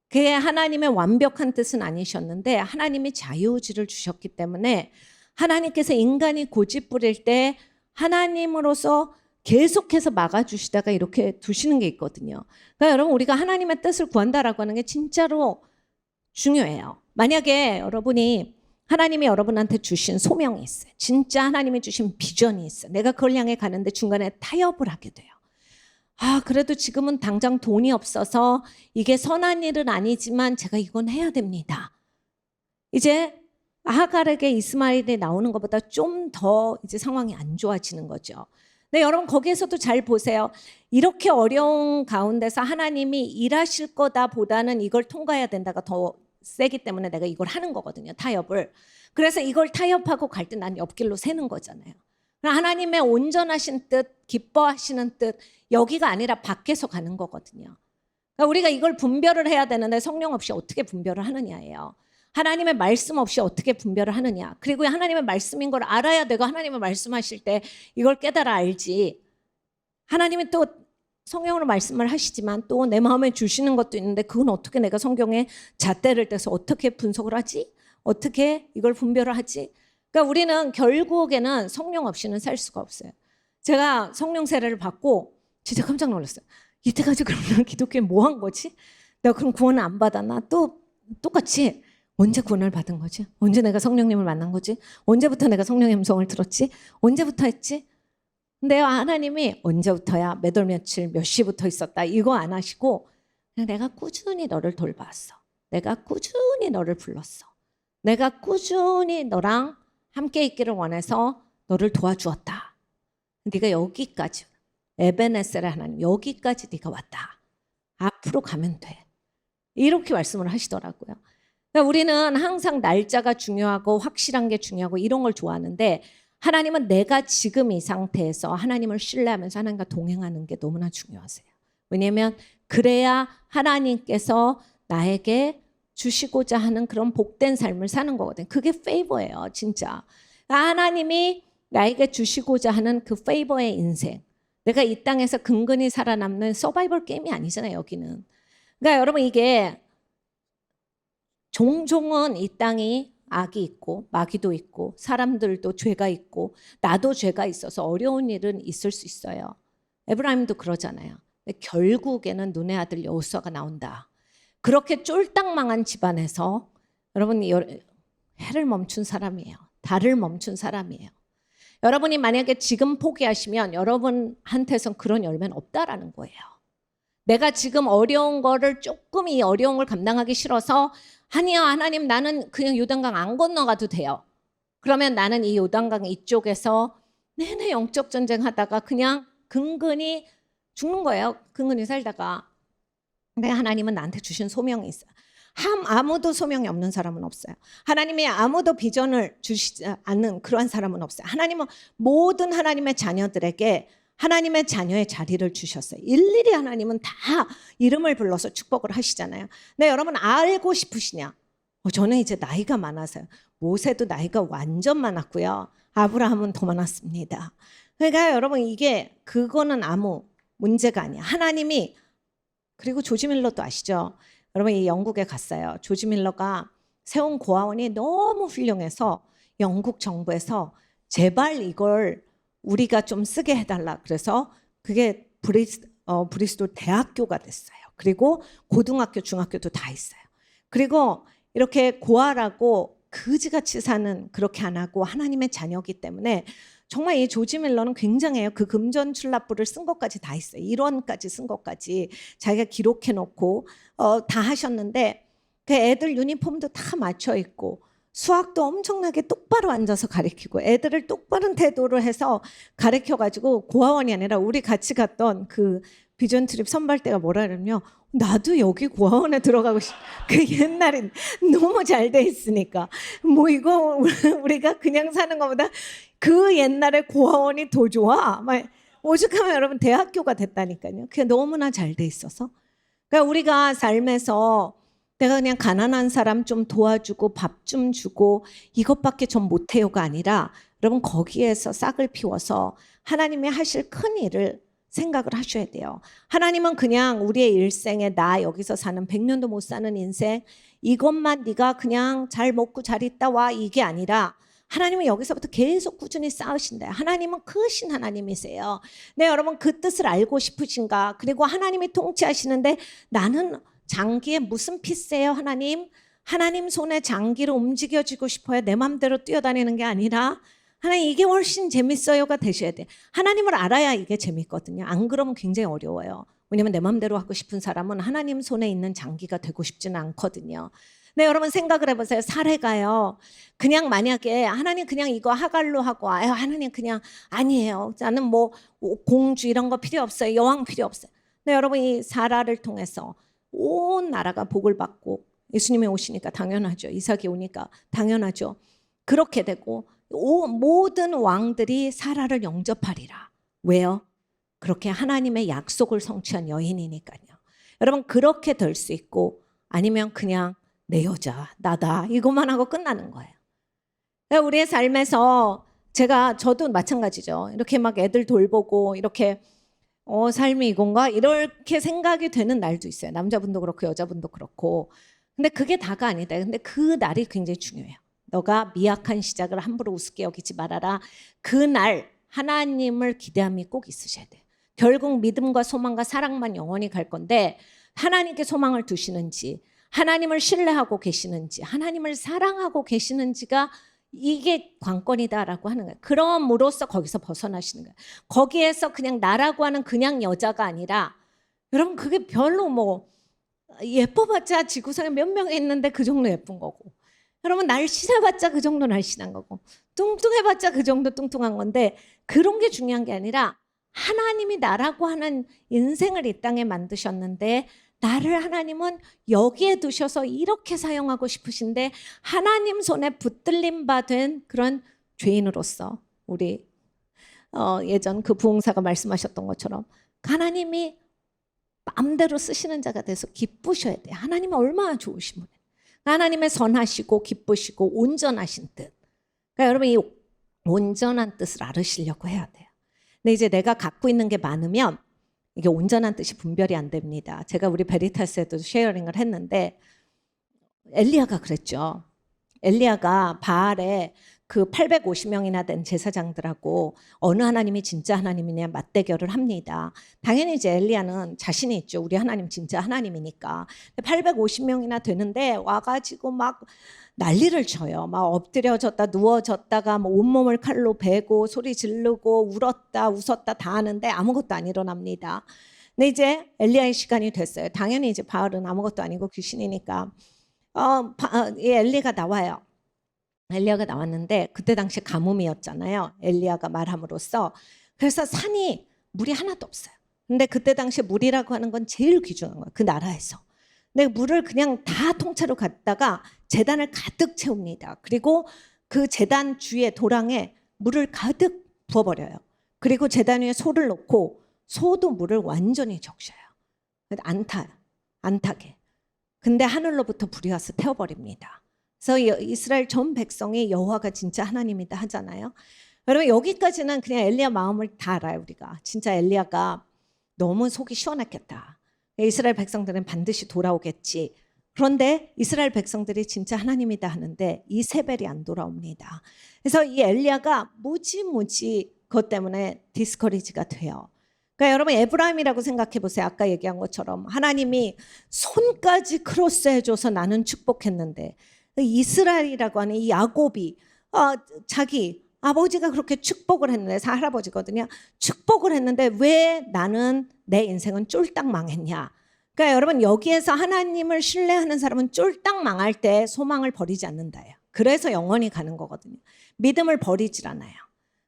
그게 하나님의 완벽한 뜻은 아니셨는데 하나님이 자유의지를 주셨기 때문에 하나님께서 인간이 고집 부릴 때 하나님으로서 계속해서 막아주시다가 이렇게 두시는 게 있거든요. 그러니까 여러분 우리가 하나님의 뜻을 구한다라고 하는 게 진짜로 중요해요. 만약에 여러분이 하나님이 여러분한테 주신 소명이 있어요. 진짜 하나님이 주신 비전이 있어요. 내가 그걸 향해 가는데 중간에 타협을 하게 돼요. 그래도 지금은 당장 돈이 없어서 이게 선한 일은 아니지만 제가 이건 해야 됩니다. 이제 하갈에게 이스마엘이 나오는 것보다 좀 더 이제 상황이 안 좋아지는 거죠. 네, 여러분 거기에서도 잘 보세요. 이렇게 어려운 가운데서 하나님이 일하실 거다 보다는 이걸 통과해야 된다가 더 세기 때문에 내가 이걸 하는 거거든요. 타협을. 그래서 이걸 타협하고 갈 때 난 옆길로 새는 거잖아요. 하나님의 온전하신 뜻, 기뻐하시는 뜻 여기가 아니라 밖에서 가는 거거든요. 그러니까 우리가 이걸 분별을 해야 되는데 성령 없이 어떻게 분별을 하느냐예요. 하나님의 말씀 없이 어떻게 분별을 하느냐. 그리고 하나님의 말씀인 걸 알아야 되고 하나님의 말씀하실 때 이걸 깨달아 알지. 하나님이 또 성경으로 말씀을 하시지만 또 내 마음에 주시는 것도 있는데 그건 어떻게 내가 성경에 잣대를 떼서 어떻게 분석을 하지? 어떻게 이걸 분별을 하지? 그러니까 우리는 결국에는 성령 없이는 살 수가 없어요. 제가 성령 세례를 받고 진짜 깜짝 놀랐어요. 이때까지 그럼 난 기독교에 뭐 한 거지? 내가 그럼 구원을 안 받았나? 또 똑같이 언제 구원을 받은 거지? 언제 내가 성령님을 만난 거지? 언제부터 내가 성령의 음성을 들었지? 언제부터 했지? 근데 하나님이 언제부터야 몇 월 며칠 몇 시부터 있었다 이거 안 하시고 그냥 내가 꾸준히 너를 돌봤어. 내가 꾸준히 너를 불렀어. 내가 꾸준히 너랑 함께 있기를 원해서 너를 도와주었다. 네가 여기까지 에베네셀의 하나님 여기까지 네가 왔다. 앞으로 가면 돼. 이렇게 말씀을 하시더라고요. 그러니까 우리는 항상 날짜가 중요하고 확실한 게 중요하고 이런 걸 좋아하는데 하나님은 내가 지금 이 상태에서 하나님을 신뢰하면서 하나님과 동행하는 게 너무나 중요하세요. 왜냐하면 그래야 하나님께서 나에게 주시고자 하는 그런 복된 삶을 사는 거거든요. 그게 페이버예요, 진짜. 하나님이 나에게 주시고자 하는 그 페이버의 인생. 내가 이 땅에서 근근히 살아남는 서바이벌 게임이 아니잖아요, 여기는. 그러니까 여러분 이게 종종은 이 땅이 악이 있고 마귀도 있고 사람들도 죄가 있고 나도 죄가 있어서 어려운 일은 있을 수 있어요. 에브라임도 그러잖아요. 근데 결국에는 눈의 아들 여호수아가 나온다. 그렇게 쫄딱 망한 집안에서 여러분 해를 멈춘 사람이에요. 달을 멈춘 사람이에요. 여러분이 만약에 지금 포기하시면 여러분한테선 그런 열매는 없다라는 거예요. 내가 지금 어려운 거를 조금 이 어려운 걸 감당하기 싫어서 아니야 하나님 나는 그냥 요단강 안 건너가도 돼요. 그러면 나는 이 요단강 이쪽에서 내내 영적 전쟁하다가 그냥 근근히 죽는 거예요. 근근히 살다가. 근데 하나님은 나한테 주신 소명이 있어요. 아무도 소명이 없는 사람은 없어요. 하나님이 아무도 비전을 주시지 않는 그러한 사람은 없어요. 하나님은 모든 하나님의 자녀들에게 하나님의 자녀의 자리를 주셨어요. 일일이 하나님은 다 이름을 불러서 축복을 하시잖아요. 근데 여러분 알고 싶으시냐? 저는 이제 나이가 많아서요. 모세도 나이가 완전 많았고요. 아브라함은 더 많았습니다. 그러니까 여러분 그거는 아무 문제가 아니야. 하나님이 그리고 조지 밀러도 아시죠? 여러분 이 영국에 갔어요. 조지 밀러가 세운 고아원이 너무 훌륭해서 영국 정부에서 제발 이걸 우리가 좀 쓰게 해달라. 그래서 그게 브리스톨 대학교가 됐어요. 그리고 고등학교, 중학교도 다 있어요. 그리고 이렇게 고아라고 그지같이 사는 그렇게 안 하고 하나님의 자녀이기 때문에 정말 이 조지 밀러는 굉장해요. 그 금전출납부를 쓴 것까지 다 있어요. 1원까지 쓴 것까지 자기가 기록해 놓고 다 하셨는데 그 애들 유니폼도 다 맞춰 입고 수학도 엄청나게 똑바로 앉아서 가르치고 애들을 똑바른 태도로 해서 가르쳐가지고 고아원이 아니라 우리 같이 갔던 그 비전 트립 선발대가 뭐라 그러냐면 나도 여기 고아원에 들어가고 싶. 그 옛날엔 너무 잘 돼 있으니까 뭐 이거 우리가 그냥 사는 것보다 그 옛날에 고아원이 더 좋아. 막 오죽하면 여러분 대학교가 됐다니까요. 그게 너무나 잘 돼 있어서. 그러니까 우리가 삶에서 내가 그냥 가난한 사람 좀 도와주고 밥 좀 주고 이것밖에 좀 못해요가 아니라 여러분 거기에서 싹을 피워서 하나님이 하실 큰 일을 생각을 하셔야 돼요. 하나님은 그냥 우리의 일생에 나 여기서 사는 100년도 못 사는 인생 이것만 네가 그냥 잘 먹고 잘 있다 와 이게 아니라 하나님은 여기서부터 계속 꾸준히 쌓으신다. 하나님은 크신 하나님이세요. 네, 여러분 그 뜻을 알고 싶으신가? 그리고 하나님이 통치하시는데 나는 장기에 무슨 피스예요, 하나님? 하나님 손에 장기로 움직여지고 싶어요. 내 맘대로 뛰어다니는 게 아니라 하나님 이게 훨씬 재밌어요가 되셔야 돼. 하나님을 알아야 이게 재밌거든요. 안 그러면 굉장히 어려워요. 왜냐하면 내 맘대로 하고 싶은 사람은 하나님 손에 있는 장기가 되고 싶지는 않거든요. 네, 여러분 생각을 해보세요. 사례가요. 그냥 만약에 하나님 그냥 이거 하갈로 하고 아유 하나님 그냥 아니에요. 나는 뭐 공주 이런 거 필요 없어요. 여왕 필요 없어요. 네, 여러분 이 사라를 통해서 온 나라가 복을 받고 예수님이 오시니까 당연하죠. 이삭이 오니까 당연하죠. 그렇게 되고 모든 왕들이 사라를 영접하리라. 왜요? 그렇게 하나님의 약속을 성취한 여인이니까요. 여러분 그렇게 될 수 있고 아니면 그냥 내 여자 나다 이것만 하고 끝나는 거예요. 우리의 삶에서 저도 마찬가지죠. 이렇게 막 애들 돌보고 이렇게 삶이 이건가 이렇게 생각이 되는 날도 있어요. 남자분도 그렇고 여자분도 그렇고. 근데 그게 다가 아니다. 근데 그 날이 굉장히 중요해요. 너가 미약한 시작을 함부로 우습게 여기지 말아라. 그날 하나님을 기대함이 꼭 있으셔야 돼요. 결국 믿음과 소망과 사랑만 영원히 갈 건데 하나님께 소망을 두시는지 하나님을 신뢰하고 계시는지 하나님을 사랑하고 계시는지가 이게 관건이다라고 하는 거예요. 그럼으로써 거기서 벗어나시는 거예요. 거기에서 그냥 나라고 하는 그냥 여자가 아니라 여러분 그게 별로 뭐 예뻐봤자 지구상에 몇 명 있는데 그 정도 예쁜 거고 여러분 날씬해봤자 그 정도 날씬한 거고 뚱뚱해봤자 그 정도 뚱뚱한 건데 그런 게 중요한 게 아니라 하나님이 나라고 하는 인생을 이 땅에 만드셨는데 나를 하나님은 여기에 두셔서 이렇게 사용하고 싶으신데 하나님 손에 붙들림 받은 그런 죄인으로서 우리 예전 그 부흥사가 말씀하셨던 것처럼 하나님이 마음대로 쓰시는 자가 돼서 기쁘셔야 돼요. 하나님은 얼마나 좋으신 분이에요. 하나님의 선하시고 기쁘시고 온전하신 뜻. 그러니까 여러분 이 온전한 뜻을 알으시려고 해야 돼요. 근데 이제 내가 갖고 있는 게 많으면 이게 온전한 뜻이 분별이 안 됩니다. 제가 우리 베리타스에도 쉐어링을 했는데 엘리야가 그랬죠. 엘리야가 바알에 그 850명이나 된 제사장들하고 어느 하나님이 진짜 하나님이냐 맞대결을 합니다. 당연히 이제 엘리야는 자신이 있죠. 우리 하나님 진짜 하나님이니까. 850명이나 되는데 와가지고 막 난리를 쳐요. 막 엎드려졌다 누워졌다가 뭐 온몸을 칼로 베고 소리 지르고 울었다 웃었다 다 하는데 아무것도 안 일어납니다. 근데 이제 엘리야의 시간이 됐어요. 당연히 이제 바알은 아무것도 아니고 귀신이니까 엘리가 나와요. 엘리야가 나왔는데 그때 당시 가뭄이었잖아요. 엘리야가 말함으로써. 그래서 산이 물이 하나도 없어요. 근데 그때 당시 물이라고 하는 건 제일 귀중한 거예요. 그 나라에서. 근데 물을 그냥 다 통째로 갖다가 제단을 가득 채웁니다. 그리고 그 제단 주위에 도랑에 물을 가득 부어버려요. 그리고 제단 위에 소를 놓고 소도 물을 완전히 적셔요. 안 타게. 근데 하늘로부터 불이 와서 태워버립니다. 그래서 이스라엘 전 백성이 여호와가 진짜 하나님이다 하잖아요. 여러분 여기까지는 그냥 엘리야 마음을 다 알아요. 우리가 진짜 엘리야가 너무 속이 시원했겠다. 이스라엘 백성들은 반드시 돌아오겠지. 그런데 이스라엘 백성들이 진짜 하나님이다 하는데 이세벨이 안 돌아옵니다. 그래서 이 엘리야가 무지무지 그것 때문에 디스커리지가 돼요. 그러니까 여러분 에브라임이라고 생각해 보세요. 아까 얘기한 것처럼 하나님이 손까지 크로스해줘서 나는 축복했는데 이스라엘이라고 하는 이 야곱이 자기 아버지가 그렇게 축복을 했는데 할아버지거든요. 축복을 했는데 왜 나는 내 인생은 쫄딱 망했냐. 그러니까 여러분 여기에서 하나님을 신뢰하는 사람은 쫄딱 망할 때 소망을 버리지 않는다예요. 그래서 영원히 가는 거거든요. 믿음을 버리질 않아요.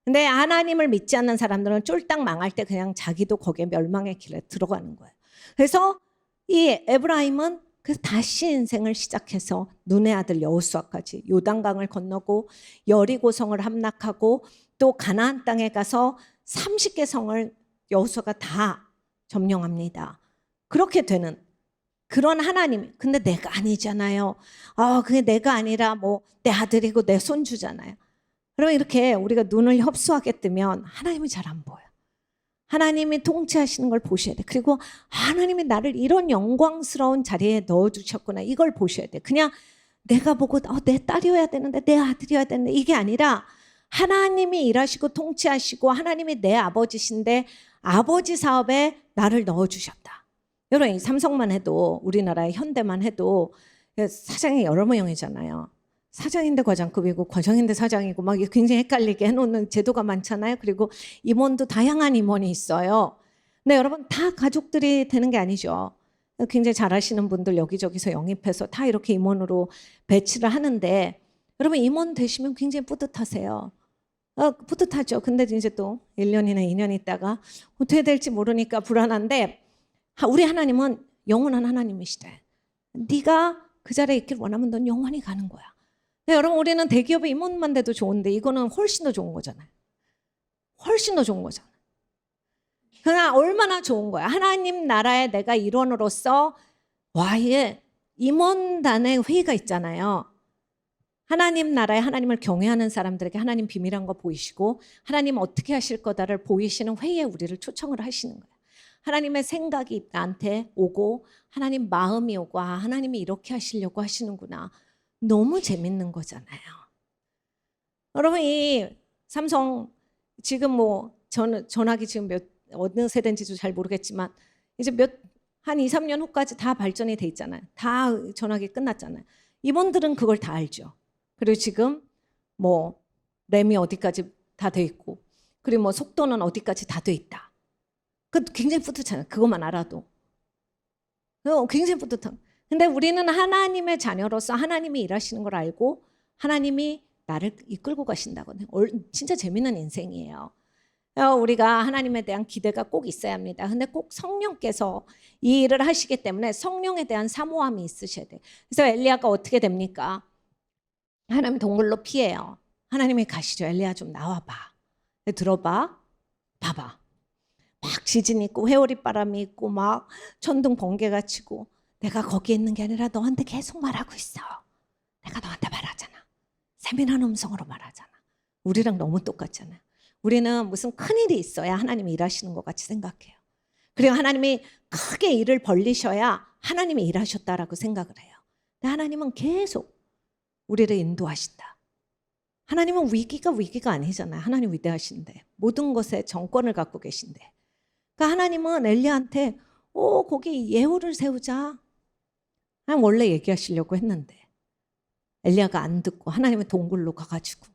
근데 하나님을 믿지 않는 사람들은 쫄딱 망할 때 그냥 자기도 거기에 멸망의 길에 들어가는 거예요. 그래서 이 에브라임은 그래서 다시 인생을 시작해서 눈의 아들 여호수아까지 요단강을 건너고 여리고성을 함락하고 또 가나안 땅에 가서 30개 성을 여호수아가 다 점령합니다. 그렇게 되는 그런 하나님. 근데 내가 아니잖아요. 그게 내가 아니라 뭐 내 아들이고 내 손주잖아요. 그러면 이렇게 우리가 눈을 협소하게 뜨면 하나님이 잘 안 보여. 하나님이 통치하시는 걸 보셔야 돼. 그리고 하나님이 나를 이런 영광스러운 자리에 넣어주셨구나. 이걸 보셔야 돼. 그냥 내가 보고 내 딸이어야 되는데 내 아들이어야 되는데 이게 아니라 하나님이 일하시고 통치하시고 하나님이 내 아버지신데 아버지 사업에 나를 넣어주셨다. 여러분 삼성만 해도 우리나라의 현대만 해도 사장이 여러 명이잖아요. 사장인데 과장급이고 과장인데 사장이고 막 굉장히 헷갈리게 해놓는 제도가 많잖아요. 그리고 임원도 다양한 임원이 있어요. 근데 여러분 다 가족들이 되는 게 아니죠. 굉장히 잘하시는 분들 여기저기서 영입해서 다 이렇게 임원으로 배치를 하는데 여러분 임원 되시면 굉장히 뿌듯하세요. 뿌듯하죠. 근데 이제 또 1년이나 2년 있다가 어떻게 될지 모르니까 불안한데 우리 하나님은 영원한 하나님이시대. 네가 그 자리에 있길 원하면 넌 영원히 가는 거야. 여러분 우리는 대기업에 임원만 돼도 좋은데 이거는 훨씬 더 좋은 거잖아요. 훨씬 더 좋은 거잖아요. 그러나 얼마나 좋은 거야. 하나님 나라의 내가 일원으로서 이게 임원단의 회의가 있잖아요. 하나님 나라에 하나님을 경외하는 사람들에게 하나님 비밀한 거 보이시고 하나님 어떻게 하실 거다를 보이시는 회의에 우리를 초청을 하시는 거예요. 하나님의 생각이 나한테 오고 하나님 마음이 오고 하나님이 이렇게 하시려고 하시는구나. 너무 재밌는 거잖아요. 여러분 이 삼성 지금 뭐 전화기 지금 어느 세대인지도 잘 모르겠지만 이제 한 2, 3년 후까지 다 발전이 돼 있잖아요. 다 전화기 끝났잖아요. 이분들은 그걸 다 알죠. 그리고 지금 뭐 램이 어디까지 다 돼 있고 그리고 뭐 속도는 어디까지 다 돼 있다. 그 굉장히 뿌듯하잖아요. 그것만 알아도. 굉장히 뿌듯한. 근데 우리는 하나님의 자녀로서 하나님이 일하시는 걸 알고 하나님이 나를 이끌고 가신다거든요. 진짜 재밌는 인생이에요. 우리가 하나님에 대한 기대가 꼭 있어야 합니다. 근데 꼭 성령께서 이 일을 하시기 때문에 성령에 대한 사모함이 있으셔야 돼요. 그래서 엘리야가 어떻게 됩니까? 하나님 동굴로 피해요. 하나님이 가시죠. 엘리야 좀 나와봐. 들어봐. 봐봐. 막 지진이 있고 회오리 바람이 있고 막 천둥 번개가 치고 내가 거기 있는 게 아니라 너한테 계속 말하고 있어. 내가 너한테 말하잖아. 세밀한 음성으로 말하잖아. 우리랑 너무 똑같잖아요. 우리는 무슨 큰일이 있어야 하나님이 일하시는 것 같이 생각해요. 그리고 하나님이 크게 일을 벌리셔야 하나님이 일하셨다라고 생각을 해요. 근데 하나님은 계속 우리를 인도하신다. 하나님은 위기가 아니잖아요. 하나님 위대하신데 모든 것에 정권을 갖고 계신데 그러니까 하나님은 엘리야한테 거기 예후를 세우자. 원래 얘기하시려고 했는데 엘리야가 안 듣고 하나님의 동굴로 가가지고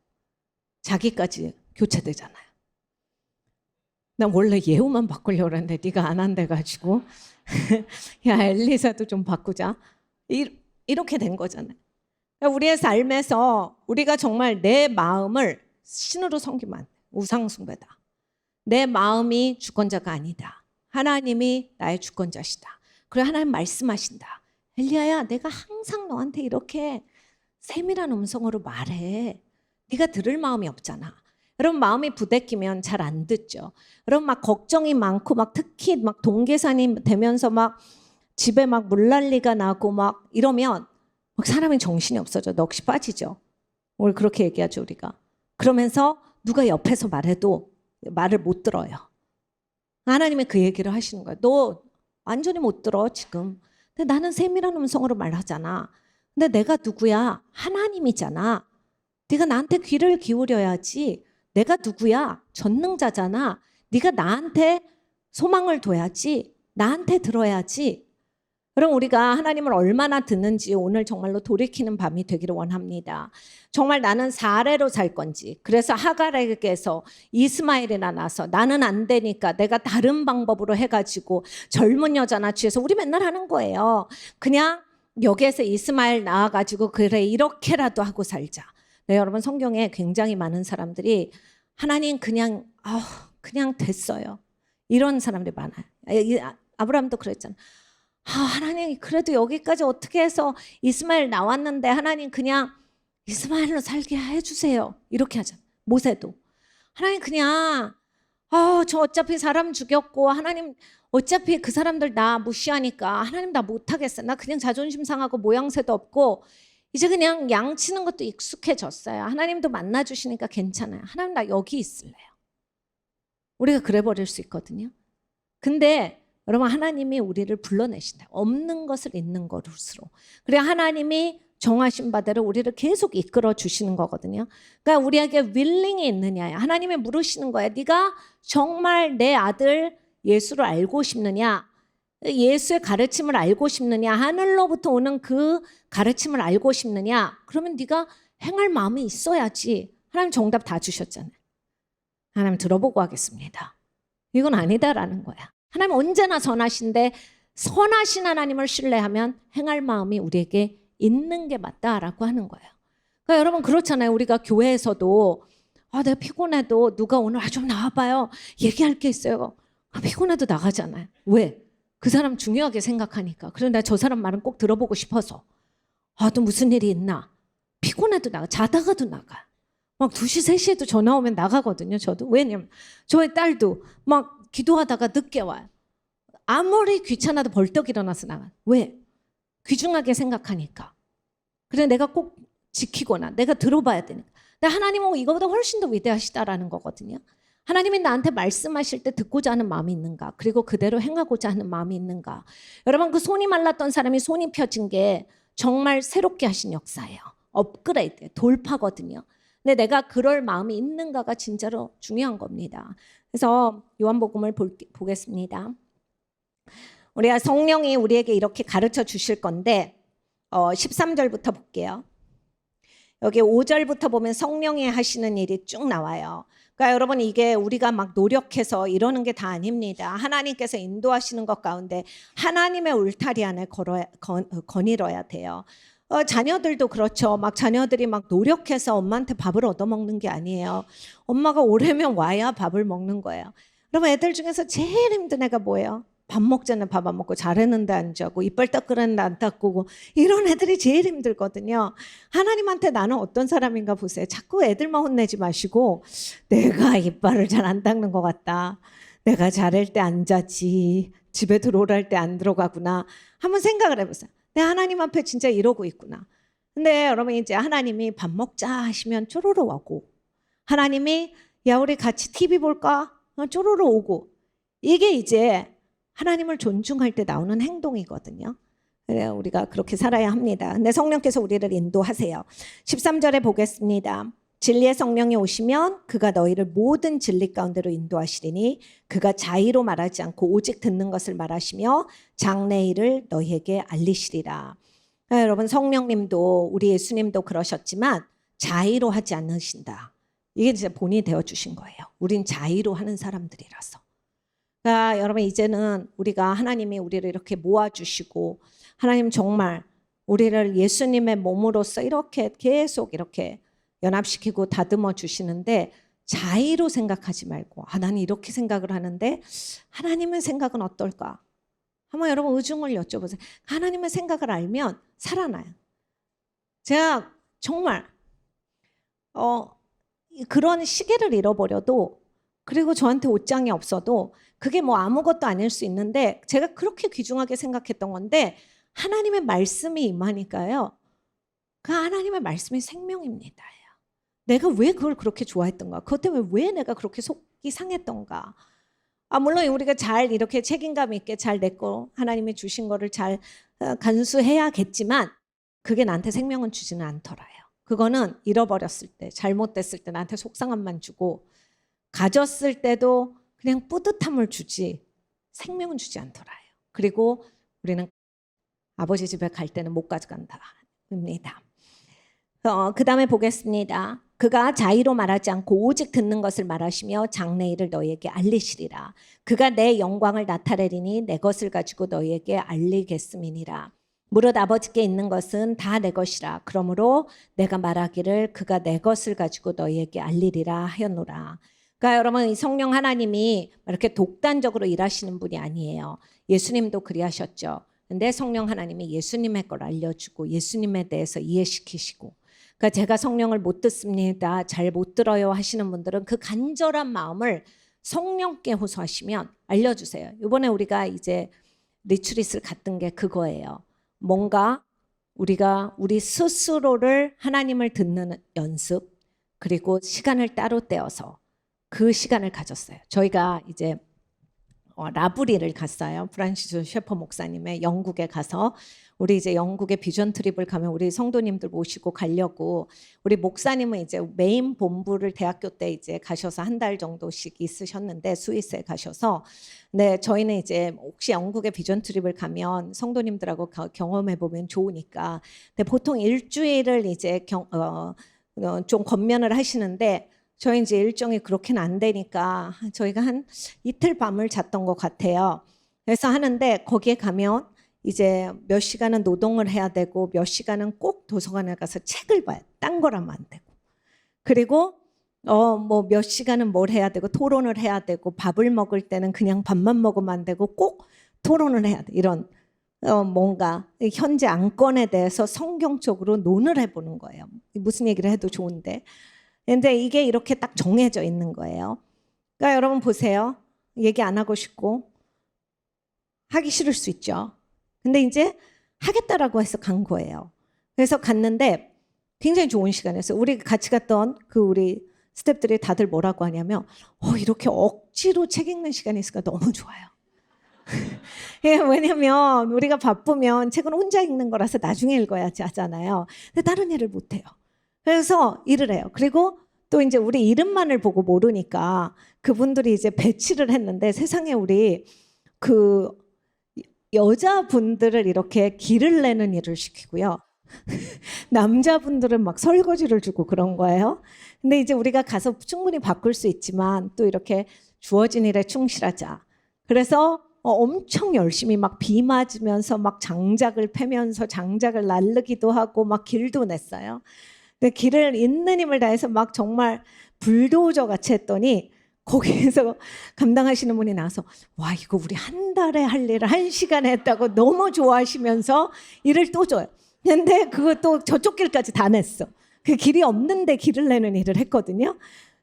자기까지 교체되잖아요. 난 원래 예후만 바꾸려고 했는데 네가 안 한대 가지고 야 엘리사도 좀 바꾸자. 이렇게 된 거잖아요. 우리의 삶에서 우리가 정말 내 마음을 신으로 섬기면 우상 숭배다. 내 마음이 주권자가 아니다. 하나님이 나의 주권자시다. 그리고 하나님 말씀하신다. 엘리야야 내가 항상 너한테 이렇게 세밀한 음성으로 말해. 네가 들을 마음이 없잖아. 여러분 마음이 부대끼면 잘 안 듣죠. 여러분 막 걱정이 많고 막 특히 막 동계산이 되면서 막 집에 막 물난리가 나고 막 이러면 막 사람이 정신이 없어져. 넋이 빠지죠. 오늘 그렇게 얘기하죠 우리가. 그러면서 누가 옆에서 말해도 말을 못 들어요. 하나님이 그 얘기를 하시는 거야. 너 완전히 못 들어 지금. 근데 나는 세밀한 음성으로 말하잖아. 근데 내가 누구야? 하나님이잖아. 네가 나한테 귀를 기울여야지. 내가 누구야? 전능자잖아. 네가 나한테 소망을 둬야지. 나한테 들어야지. 여러분 우리가 하나님을 얼마나 듣는지 오늘 정말로 돌이키는 밤이 되기를 원합니다. 정말 나는 사례로 살 건지, 그래서 하갈에게서 이스마엘이나 나서 나는 안 되니까 내가 다른 방법으로 해가지고 젊은 여자나 취해서 우리 맨날 하는 거예요. 그냥 여기에서 이스마엘 나와가지고 그래 이렇게라도 하고 살자. 네, 여러분 성경에 굉장히 많은 사람들이 하나님 그냥 그냥 됐어요. 이런 사람들이 많아요. 아브라함도 그랬잖아요. 하나님 그래도 여기까지 어떻게 해서 이스마엘 나왔는데 하나님 그냥 이스마엘로 살게 해주세요. 이렇게 하잖아요. 모세도. 하나님 그냥 저 어차피 사람 죽였고 하나님 어차피 그 사람들 나 무시하니까 하나님 나 못하겠어. 나 그냥 자존심 상하고 모양새도 없고 이제 그냥 양치는 것도 익숙해졌어요. 하나님도 만나주시니까 괜찮아요. 하나님 나 여기 있을래요. 우리가 그래 버릴 수 있거든요. 근데 여러분 하나님이 우리를 불러내신다. 없는 것을 있는 것으로. 그래 하나님이 정하신 바대로 우리를 계속 이끌어 주시는 거거든요. 그러니까 우리에게 willing이 있느냐. 하나님이 물으시는 거예요. 네가 정말 내 아들 예수를 알고 싶느냐. 예수의 가르침을 알고 싶느냐. 하늘로부터 오는 그 가르침을 알고 싶느냐. 그러면 네가 행할 마음이 있어야지. 하나님 정답 다 주셨잖아요. 하나님 들어보고 하겠습니다. 이건 아니다라는 거야. 하나님 언제나 선하신데 선하신 하나님을 신뢰하면 행할 마음이 우리에게 있는 게 맞다라고 하는 거예요. 그러니까 여러분 그렇잖아요. 우리가 교회에서도 내가 피곤해도 누가 오늘 좀 나와봐요. 얘기할 게 있어요. 피곤해도 나가잖아요. 왜? 그 사람 중요하게 생각하니까. 그런데 저 사람 말은 꼭 들어보고 싶어서. 또 무슨 일이 있나? 피곤해도 나가. 자다가도 나가. 막 2시, 3시에도 전화 오면 나가거든요. 저도. 왜냐면 저희 딸도 막 기도하다가 늦게 와요. 아무리 귀찮아도 벌떡 일어나서 나가. 왜? 귀중하게 생각하니까. 그래 내가 꼭 지키거나 내가 들어봐야 되니까. 근데 하나님은 이거보다 훨씬 더 위대하시다라는 거거든요. 하나님이 나한테 말씀하실 때 듣고자 하는 마음이 있는가? 그리고 그대로 행하고자 하는 마음이 있는가? 여러분 그 손이 말랐던 사람이 손이 펴진 게 정말 새롭게 하신 역사예요. 업그레이드, 돌파거든요. 근데 내가 그럴 마음이 있는가가 진짜로 중요한 겁니다. 그래서 요한복음을 보겠습니다. 우리가 성령이 우리에게 이렇게 가르쳐 주실 건데 13절부터 볼게요. 여기 5절부터 보면 성령이 하시는 일이 쭉 나와요. 그러니까 여러분 이게 우리가 막 노력해서 이러는 게 다 아닙니다. 하나님께서 인도하시는 것 가운데 하나님의 울타리 안에 거닐어야 돼요. 자녀들도 그렇죠. 막 자녀들이 막 노력해서 엄마한테 밥을 얻어먹는 게 아니에요. 엄마가 오래면 와야 밥을 먹는 거예요. 여러분 애들 중에서 제일 힘든 애가 뭐예요? 밥 먹자는 밥 안 먹고 잘했는데 안 자고 이빨 닦으랬는데 안 닦고 이런 애들이 제일 힘들거든요. 하나님한테 나는 어떤 사람인가 보세요. 자꾸 애들만 혼내지 마시고 내가 이빨을 잘 안 닦는 것 같다. 내가 잘할 때 안 자지. 집에 들어오랄 때 안 들어가구나. 한번 생각을 해보세요. 내가 하나님 앞에 진짜 이러고 있구나. 근데 여러분 이제 하나님이 밥 먹자 하시면 쪼르르 오고 하나님이 야 우리 같이 TV 볼까? 쪼르르 오고 이게 이제 하나님을 존중할 때 나오는 행동이거든요. 그래 우리가 그렇게 살아야 합니다. 근데 성령께서 우리를 인도하세요. 13절에 보겠습니다. 진리의 성령이 오시면 그가 너희를 모든 진리 가운데로 인도하시리니 그가 자의로 말하지 않고 오직 듣는 것을 말하시며 장래 일을 너희에게 알리시리라. 여러분 성령님도 우리 예수님도 그러셨지만 자의로 하지 않으신다. 이게 진짜 본인이 되어주신 거예요. 우린 자의로 하는 사람들이라서. 그러니까 여러분 이제는 우리가 하나님이 우리를 이렇게 모아주시고 하나님 정말 우리를 예수님의 몸으로서 이렇게 계속 이렇게 연합시키고 다듬어 주시는데 자의로 생각하지 말고 나는 이렇게 생각을 하는데 하나님의 생각은 어떨까? 한번 여러분 의중을 여쭤보세요. 하나님의 생각을 알면 살아나요. 제가 정말 그런 시계를 잃어버려도 그리고 저한테 옷장이 없어도 그게 뭐 아무것도 아닐 수 있는데 제가 그렇게 귀중하게 생각했던 건데 하나님의 말씀이 임하니까요. 그 하나님의 말씀이 생명입니다. 내가 왜 그걸 그렇게 좋아했던가? 그것 때문에 왜 내가 그렇게 속이 상했던가? 물론 우리가 잘 이렇게 책임감 있게 잘 내 거 하나님이 주신 거를 잘 간수해야겠지만 그게 나한테 생명은 주지는 않더라요. 그거는 잃어버렸을 때, 잘못됐을 때 나한테 속상함만 주고 가졌을 때도 그냥 뿌듯함을 주지 생명은 주지 않더라요. 그리고 우리는 아버지 집에 갈 때는 못 가져간다. 입니다. 그 다음에 보겠습니다. 그가 자의로 말하지 않고 오직 듣는 것을 말하시며 장래일을 너희에게 알리시리라. 그가 내 영광을 나타내리니 내 것을 가지고 너희에게 알리겠음이니라. 무릇 아버지께 있는 것은 다 내 것이라. 그러므로 내가 말하기를 그가 내 것을 가지고 너희에게 알리리라 하였노라. 그러니까 여러분, 이 성령 하나님이 이렇게 독단적으로 일하시는 분이 아니에요. 예수님도 그리하셨죠. 근데 성령 하나님이 예수님의 걸 알려주고 예수님에 대해서 이해시키시고, 그러니까 제가 성령을 못 듣습니다, 잘 못 들어요 하시는 분들은 그 간절한 마음을 성령께 호소하시면 알려주세요. 이번에 우리가 이제 리트릿을 갔던 게 그거예요. 뭔가 우리가 우리 스스로를 하나님을 듣는 연습, 그리고 시간을 따로 떼어서 그 시간을 가졌어요. 저희가 이제 라브리를 갔어요. 프란시스 셰퍼 목사님의 영국에 가서, 우리 이제 영국에 비전 트립을 가면 우리 성도님들 모시고 가려고, 우리 목사님은 이제 메인 본부를 대학교 때 이제 가셔서 한 달 정도씩 있으셨는데 스위스에 가셔서, 네, 저희는 이제 혹시 영국에 비전 트립을 가면 성도님들하고 경험해 보면 좋으니까, 근데 보통 일주일을 이제 좀 권면을 하시는데 저희 이제 일정이 그렇게는 안 되니까 저희가 한 이틀 밤을 잤던 것 같아요. 그래서 하는데 거기에 가면 이제 몇 시간은 노동을 해야 되고 몇 시간은 꼭 도서관에 가서 책을 봐야 돼. 딴 거라면 안 되고. 그리고 뭐 몇 시간은 뭘 해야 되고 토론을 해야 되고, 밥을 먹을 때는 그냥 밥만 먹으면 안 되고 꼭 토론을 해야 돼. 이런 뭔가 현재 안건에 대해서 성경적으로 논을 해보는 거예요. 무슨 얘기를 해도 좋은데. 근데 이게 이렇게 딱 정해져 있는 거예요. 그러니까 여러분 보세요. 얘기 안 하고 싶고 하기 싫을 수 있죠. 근데 이제 하겠다라고 해서 간 거예요. 그래서 갔는데 굉장히 좋은 시간이었어요. 우리 같이 갔던 그 우리 스태프들이 다들 뭐라고 하냐면 이렇게 억지로 책 읽는 시간이 있으니까 너무 좋아요. 왜냐면 우리가 바쁘면 책은 혼자 읽는 거라서 나중에 읽어야지 하잖아요. 근데 다른 일을 못 해요. 그래서 일을 해요. 그리고 또 이제 우리 이름만을 보고 모르니까 그분들이 이제 배치를 했는데, 세상에 우리 그 여자분들을 이렇게 길을 내는 일을 시키고요. 남자분들은 막 설거지를 주고 그런 거예요. 근데 이제 우리가 가서 충분히 바꿀 수 있지만 또 이렇게 주어진 일에 충실하자. 그래서 엄청 열심히 막 비 맞으면서 막 장작을 패면서 장작을 날르기도 하고 막 길도 냈어요. 근데 길을 있는 힘을 다해서 막 정말 불도저 같이 했더니 거기에서 감당하시는 분이 나와서 와, 이거 우리 한 달에 할 일을 1시간에 했다고 너무 좋아하시면서 일을 또 줘요. 근데 그것도 저쪽 길까지 다 냈어. 그 길이 없는데 길을 내는 일을 했거든요.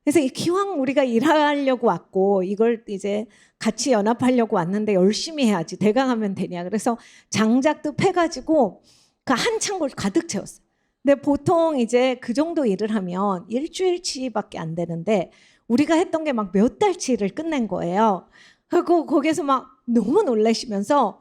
그래서 기왕 우리가 일하려고 왔고 이걸 이제 같이 연합하려고 왔는데 열심히 해야지, 대강하면 되냐. 그래서 장작도 패가지고 그 한 창고를 가득 채웠어요. 근데 보통 이제 그 정도 일을 하면 일주일치밖에 안 되는데 우리가 했던 게 막 몇 달치 일을 끝낸 거예요. 그리고 거기에서 막 너무 놀라시면서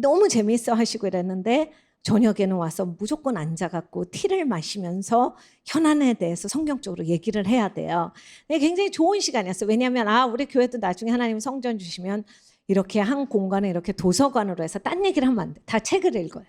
너무 재미있어 하시고 이랬는데, 저녁에는 와서 무조건 앉아갖고 티를 마시면서 현안에 대해서 성경적으로 얘기를 해야 돼요. 굉장히 좋은 시간이었어요. 왜냐하면 우리 교회도 나중에 하나님 성전 주시면 이렇게 한 공간에 이렇게 도서관으로 해서 딴 얘기를 하면 안 돼. 다 책을 읽어요.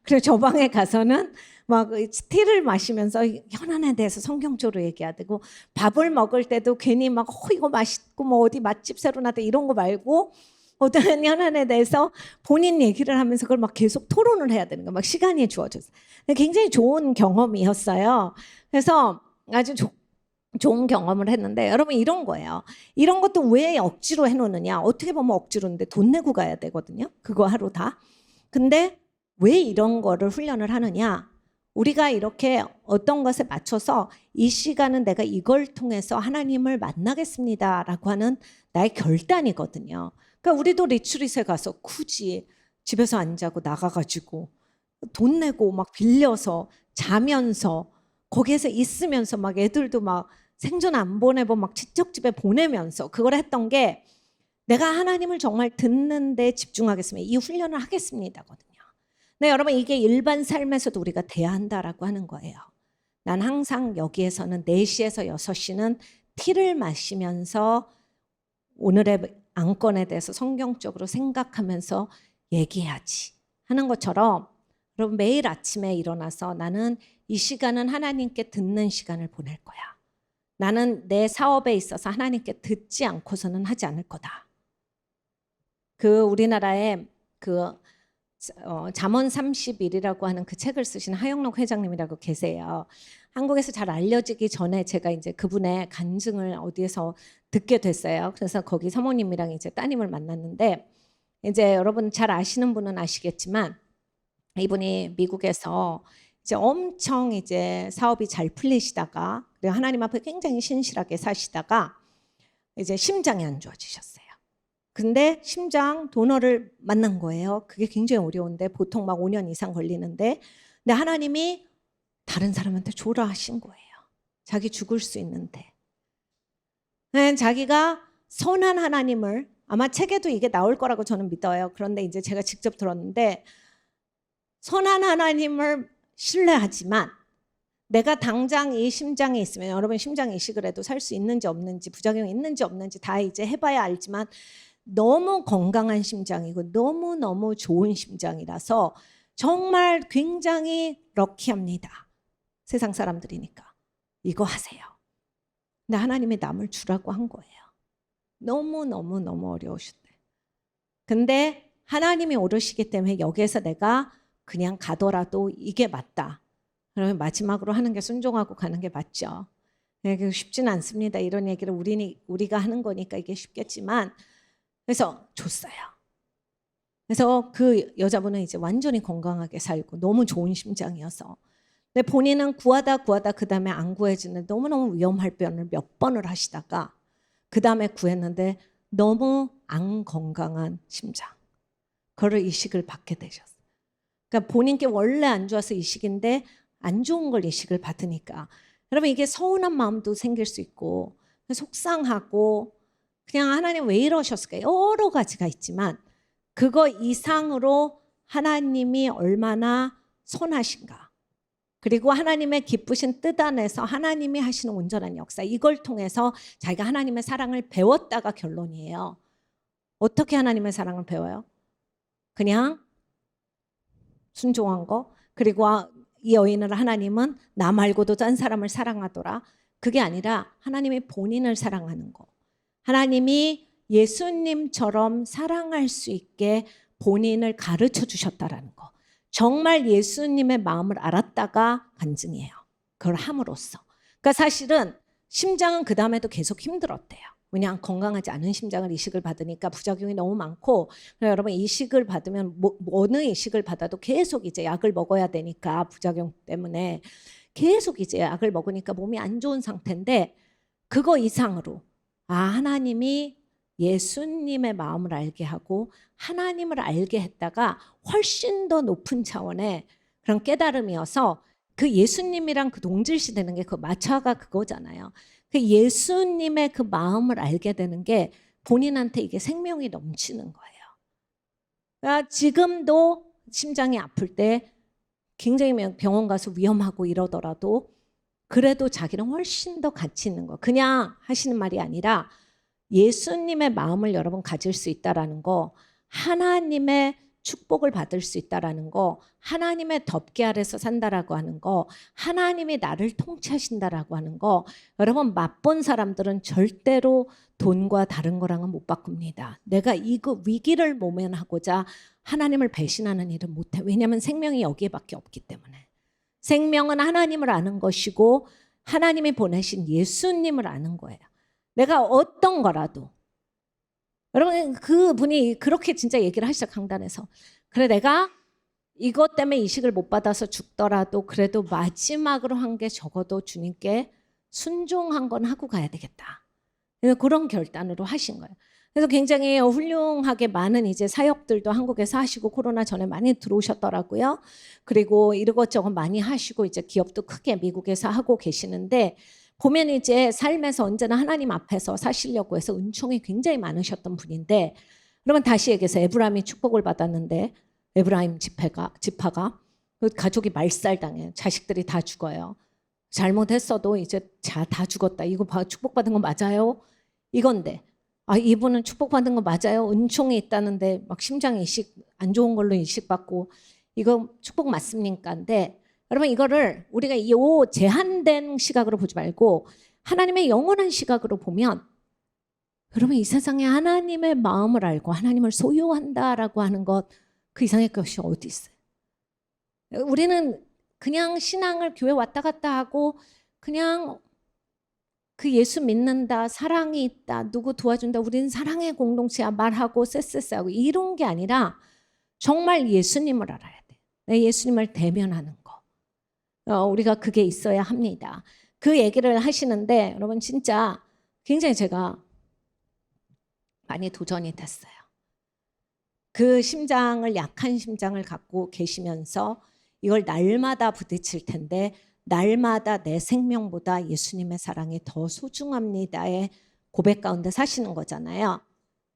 그리고 저 방에 가서는 막 티를 마시면서 현안에 대해서 성경적으로 얘기해야 되고, 밥을 먹을 때도 괜히 막 이거 맛있고 뭐 어디 맛집 새로 나왔다 이런 거 말고 어떤 현안에 대해서 본인 얘기를 하면서 그걸 막 계속 토론을 해야 되는 거예요. 막 시간이 주어져서. 굉장히 좋은 경험이었어요. 그래서 아주 좋은 경험을 했는데, 여러분 이런 거예요. 이런 것도 왜 억지로 해놓느냐. 어떻게 보면 억지로인데 돈 내고 가야 되거든요. 그거 하루 다. 근데 왜 이런 거를 훈련을 하느냐. 우리가 이렇게 어떤 것에 맞춰서 이 시간은 내가 이걸 통해서 하나님을 만나겠습니다 라고 하는 나의 결단이거든요. 그러니까 우리도 리트릿에 가서 굳이 집에서 안 자고 나가가지고 돈 내고 막 빌려서 자면서 거기에서 있으면서 막 애들도 막 생전 안 보내고 막 친척집에 보내면서 그걸 했던 게, 내가 하나님을 정말 듣는 데 집중하겠습니다, 이 훈련을 하겠습니다거든요. 네, 여러분 이게 일반 삶에서도 우리가 돼야 한다라고 하는 거예요. 난 항상 여기에서는 4시에서 6시는 티를 마시면서 오늘의 안건에 대해서 성경적으로 생각하면서 얘기해야지 하는 것처럼 여러분 매일 아침에 일어나서 나는 이 시간은 하나님께 듣는 시간을 보낼 거야. 나는 내 사업에 있어서 하나님께 듣지 않고서는 하지 않을 거다. 그 우리나라에 그 잠언 30일이라고 하는 그 책을 쓰신 하영록 회장님이라고 계세요. 한국에서 잘 알려지기 전에 제가 이제 그분의 간증을 어디에서 듣게 됐어요. 그래서 거기 사모님이랑 이제 따님을 만났는데 이제 여러분 잘 아시는 분은 아시겠지만 이분이 미국에서 이제 엄청 이제 사업이 잘 풀리시다가 그리고 하나님 앞에 굉장히 신실하게 사시다가 이제 심장이 안 좋아지셨어요. 근데 심장 도너를 만난 거예요. 그게 굉장히 어려운데 보통 막 5년 이상 걸리는데 근데 하나님이 다른 사람한테 줘라 하신 거예요. 자기 죽을 수 있는데. 자기가 선한 하나님을 아마 책에도 이게 나올 거라고 저는 믿어요. 그런데 이제 제가 직접 들었는데 선한 하나님을 신뢰하지만 내가 당장 이 심장에 있으면 여러분 심장 이식을 해도 살 수 있는지 없는지 부작용이 있는지 없는지 다 이제 해봐야 알지만 너무 건강한 심장이고 너무너무 좋은 심장이라서 정말 굉장히 럭키합니다. 세상 사람들이니까 이거 하세요. 근데 하나님이 남을 주라고 한 거예요. 너무 어려우셨대. 근데 하나님이 오르시기 때문에 여기에서 내가 그냥 가더라도 이게 맞다. 그러면 마지막으로 하는 게 순종하고 가는 게 맞죠. 쉽지는 않습니다. 이런 얘기를 우리가 하는 거니까 이게 쉽겠지만 그래서 줬어요. 그래서 그 여자분은 이제 완전히 건강하게 살고 너무 좋은 심장이어서 근데 본인은 구하다 그 다음에 안 구해지는 너무너무 위험할 뻔을 몇 번을 하시다가 그 다음에 구했는데 너무 안 건강한 심장 그거를 이식을 받게 되셨어요. 그러니까 본인께 원래 안 좋아서 이식인데 안 좋은 걸 이식을 받으니까 여러분 이게 서운한 마음도 생길 수 있고 속상하고 그냥 하나님 왜 이러셨을까 여러 가지가 있지만 그거 이상으로 하나님이 얼마나 선하신가 그리고 하나님의 기쁘신 뜻 안에서 하나님이 하시는 온전한 역사 이걸 통해서 자기가 하나님의 사랑을 배웠다가 결론이에요. 어떻게 하나님의 사랑을 배워요? 그냥 순종한 거 그리고 이 여인을 하나님은 나 말고도 딴 사람을 사랑하더라. 그게 아니라 하나님이 본인을 사랑하는 거. 하나님이 예수님처럼 사랑할 수 있게 본인을 가르쳐 주셨다라는 거. 정말 예수님의 마음을 알았다가 간증이에요. 그걸 함으로써. 그러니까 사실은 심장은 그 다음에도 계속 힘들었대요. 왜냐하면 건강하지 않은 심장을 이식을 받으니까 부작용이 너무 많고 여러분 이식을 받으면 어느 이식을 받아도 계속 이제 약을 먹어야 되니까 부작용 때문에 계속 이제 약을 먹으니까 몸이 안 좋은 상태인데 그거 이상으로 하나님이 예수님의 마음을 알게 하고 하나님을 알게 했다가 훨씬 더 높은 차원의 그런 깨달음이어서 그 예수님이랑 그 동질시 되는 게 그 마차가 그거잖아요. 그 예수님의 그 마음을 알게 되는 게 본인한테 이게 생명이 넘치는 거예요. 그러니까 지금도 심장이 아플 때 굉장히 병원 가서 위험하고 이러더라도 그래도 자기는 훨씬 더 가치 있는 거. 그냥 하시는 말이 아니라 예수님의 마음을 여러분 가질 수 있다라는 거, 하나님의 축복을 받을 수 있다라는 거, 하나님의 덮개 아래서 산다라고 하는 거, 하나님이 나를 통치하신다라고 하는 거, 여러분 맛본 사람들은 절대로 돈과 다른 거랑은 못 바꿉니다. 내가 이거 위기를 모면하고자 하나님을 배신하는 일은 못해. 왜냐하면 생명이 여기에밖에 없기 때문에. 생명은 하나님을 아는 것이고 하나님이 보내신 예수님을 아는 거예요. 내가 어떤 거라도 여러분 그분이 그렇게 진짜 얘기를 하시죠. 강단에서. 그래 내가 이것 때문에 이식을 못 받아서 죽더라도 그래도 마지막으로 한 게 적어도 주님께 순종한 건 하고 가야 되겠다. 그런 결단으로 하신 거예요. 그래서 굉장히 훌륭하게 많은 이제 사역들도 한국에서 하시고 코로나 전에 많이 들어오셨더라고요. 그리고 이것저것 많이 하시고 이제 기업도 크게 미국에서 하고 계시는데 보면 이제 삶에서 언제나 하나님 앞에서 사시려고 해서 은총이 굉장히 많으셨던 분인데 그러면 다시 얘기해서 에브라임이 축복을 받았는데 에브라임 지파가 가족이 말살당해요. 자식들이 다 죽어요. 잘못했어도 이제 다 죽었다. 이거 축복받은 거 맞아요? 이건데 아, 이분은 축복받은 거 맞아요? 은총이 있다는데 막 심장이 안 좋은 걸로 이식받고 이거 축복 맞습니까? 근데 여러분 이거를 우리가 이 제한된 시각으로 보지 말고 하나님의 영원한 시각으로 보면 여러분 이 세상에 하나님의 마음을 알고 하나님을 소유한다라고 하는 것 그 이상의 것이 어디 있어요? 우리는 그냥 신앙을 교회 왔다 갔다 하고 그냥 그 예수 믿는다, 사랑이 있다, 누구 도와준다, 우리는 사랑의 공동체야 말하고 쎄쎄쎄하고 이런 게 아니라 정말 예수님을 알아야 돼. 내 예수님을 대면하는 거. 우리가 그게 있어야 합니다. 그 얘기를 하시는데 여러분 진짜 굉장히 제가 많이 도전이 됐어요. 그 심장을 약한 심장을 갖고 계시면서 이걸 날마다 부딪힐 텐데 날마다 내 생명보다 예수님의 사랑이 더 소중합니다의 고백 가운데 사시는 거잖아요.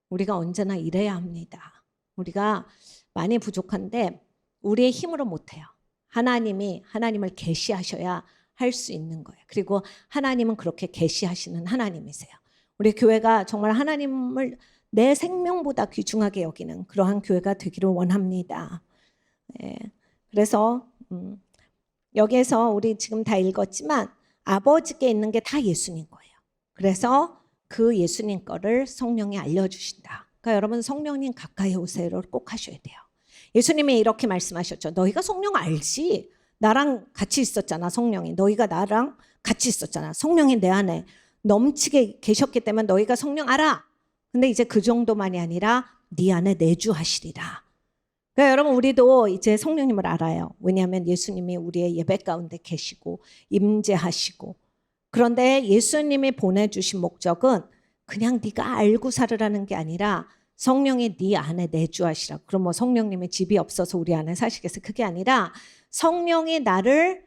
우리가 언제나 이래야 합니다. 우리가 많이 부족한데 우리의 힘으로 못해요. 하나님을 계시하셔야 할 수 있는 거예요. 그리고 하나님은 그렇게 계시하시는 하나님이세요. 우리 교회가 정말 하나님을 내 생명보다 귀중하게 여기는 그러한 교회가 되기를 원합니다. 예. 그래서 여기에서 우리 지금 다 읽었지만 아버지께 있는 게 다 예수님 거예요. 그래서 그 예수님 거를 성령이 알려주신다. 그러니까 여러분 성령님 가까이 오세요를 꼭 하셔야 돼요. 예수님이 이렇게 말씀하셨죠. 너희가 성령 알지? 나랑 같이 있었잖아. 성령이. 너희가 나랑 같이 있었잖아. 성령이 내 안에 넘치게 계셨기 때문에 너희가 성령 알아. 근데 이제 그 정도만이 아니라 네 안에 내주하시리라. 그러니까 여러분 우리도 이제 성령님을 알아요. 왜냐하면 예수님이 우리의 예배 가운데 계시고 임재하시고 그런데 예수님이 보내주신 목적은 그냥 네가 알고 살으라는 게 아니라 성령이 네 안에 내주하시라. 그럼 뭐 성령님의 집이 없어서 우리 안에 사시겠어요? 그게 아니라 성령이 나를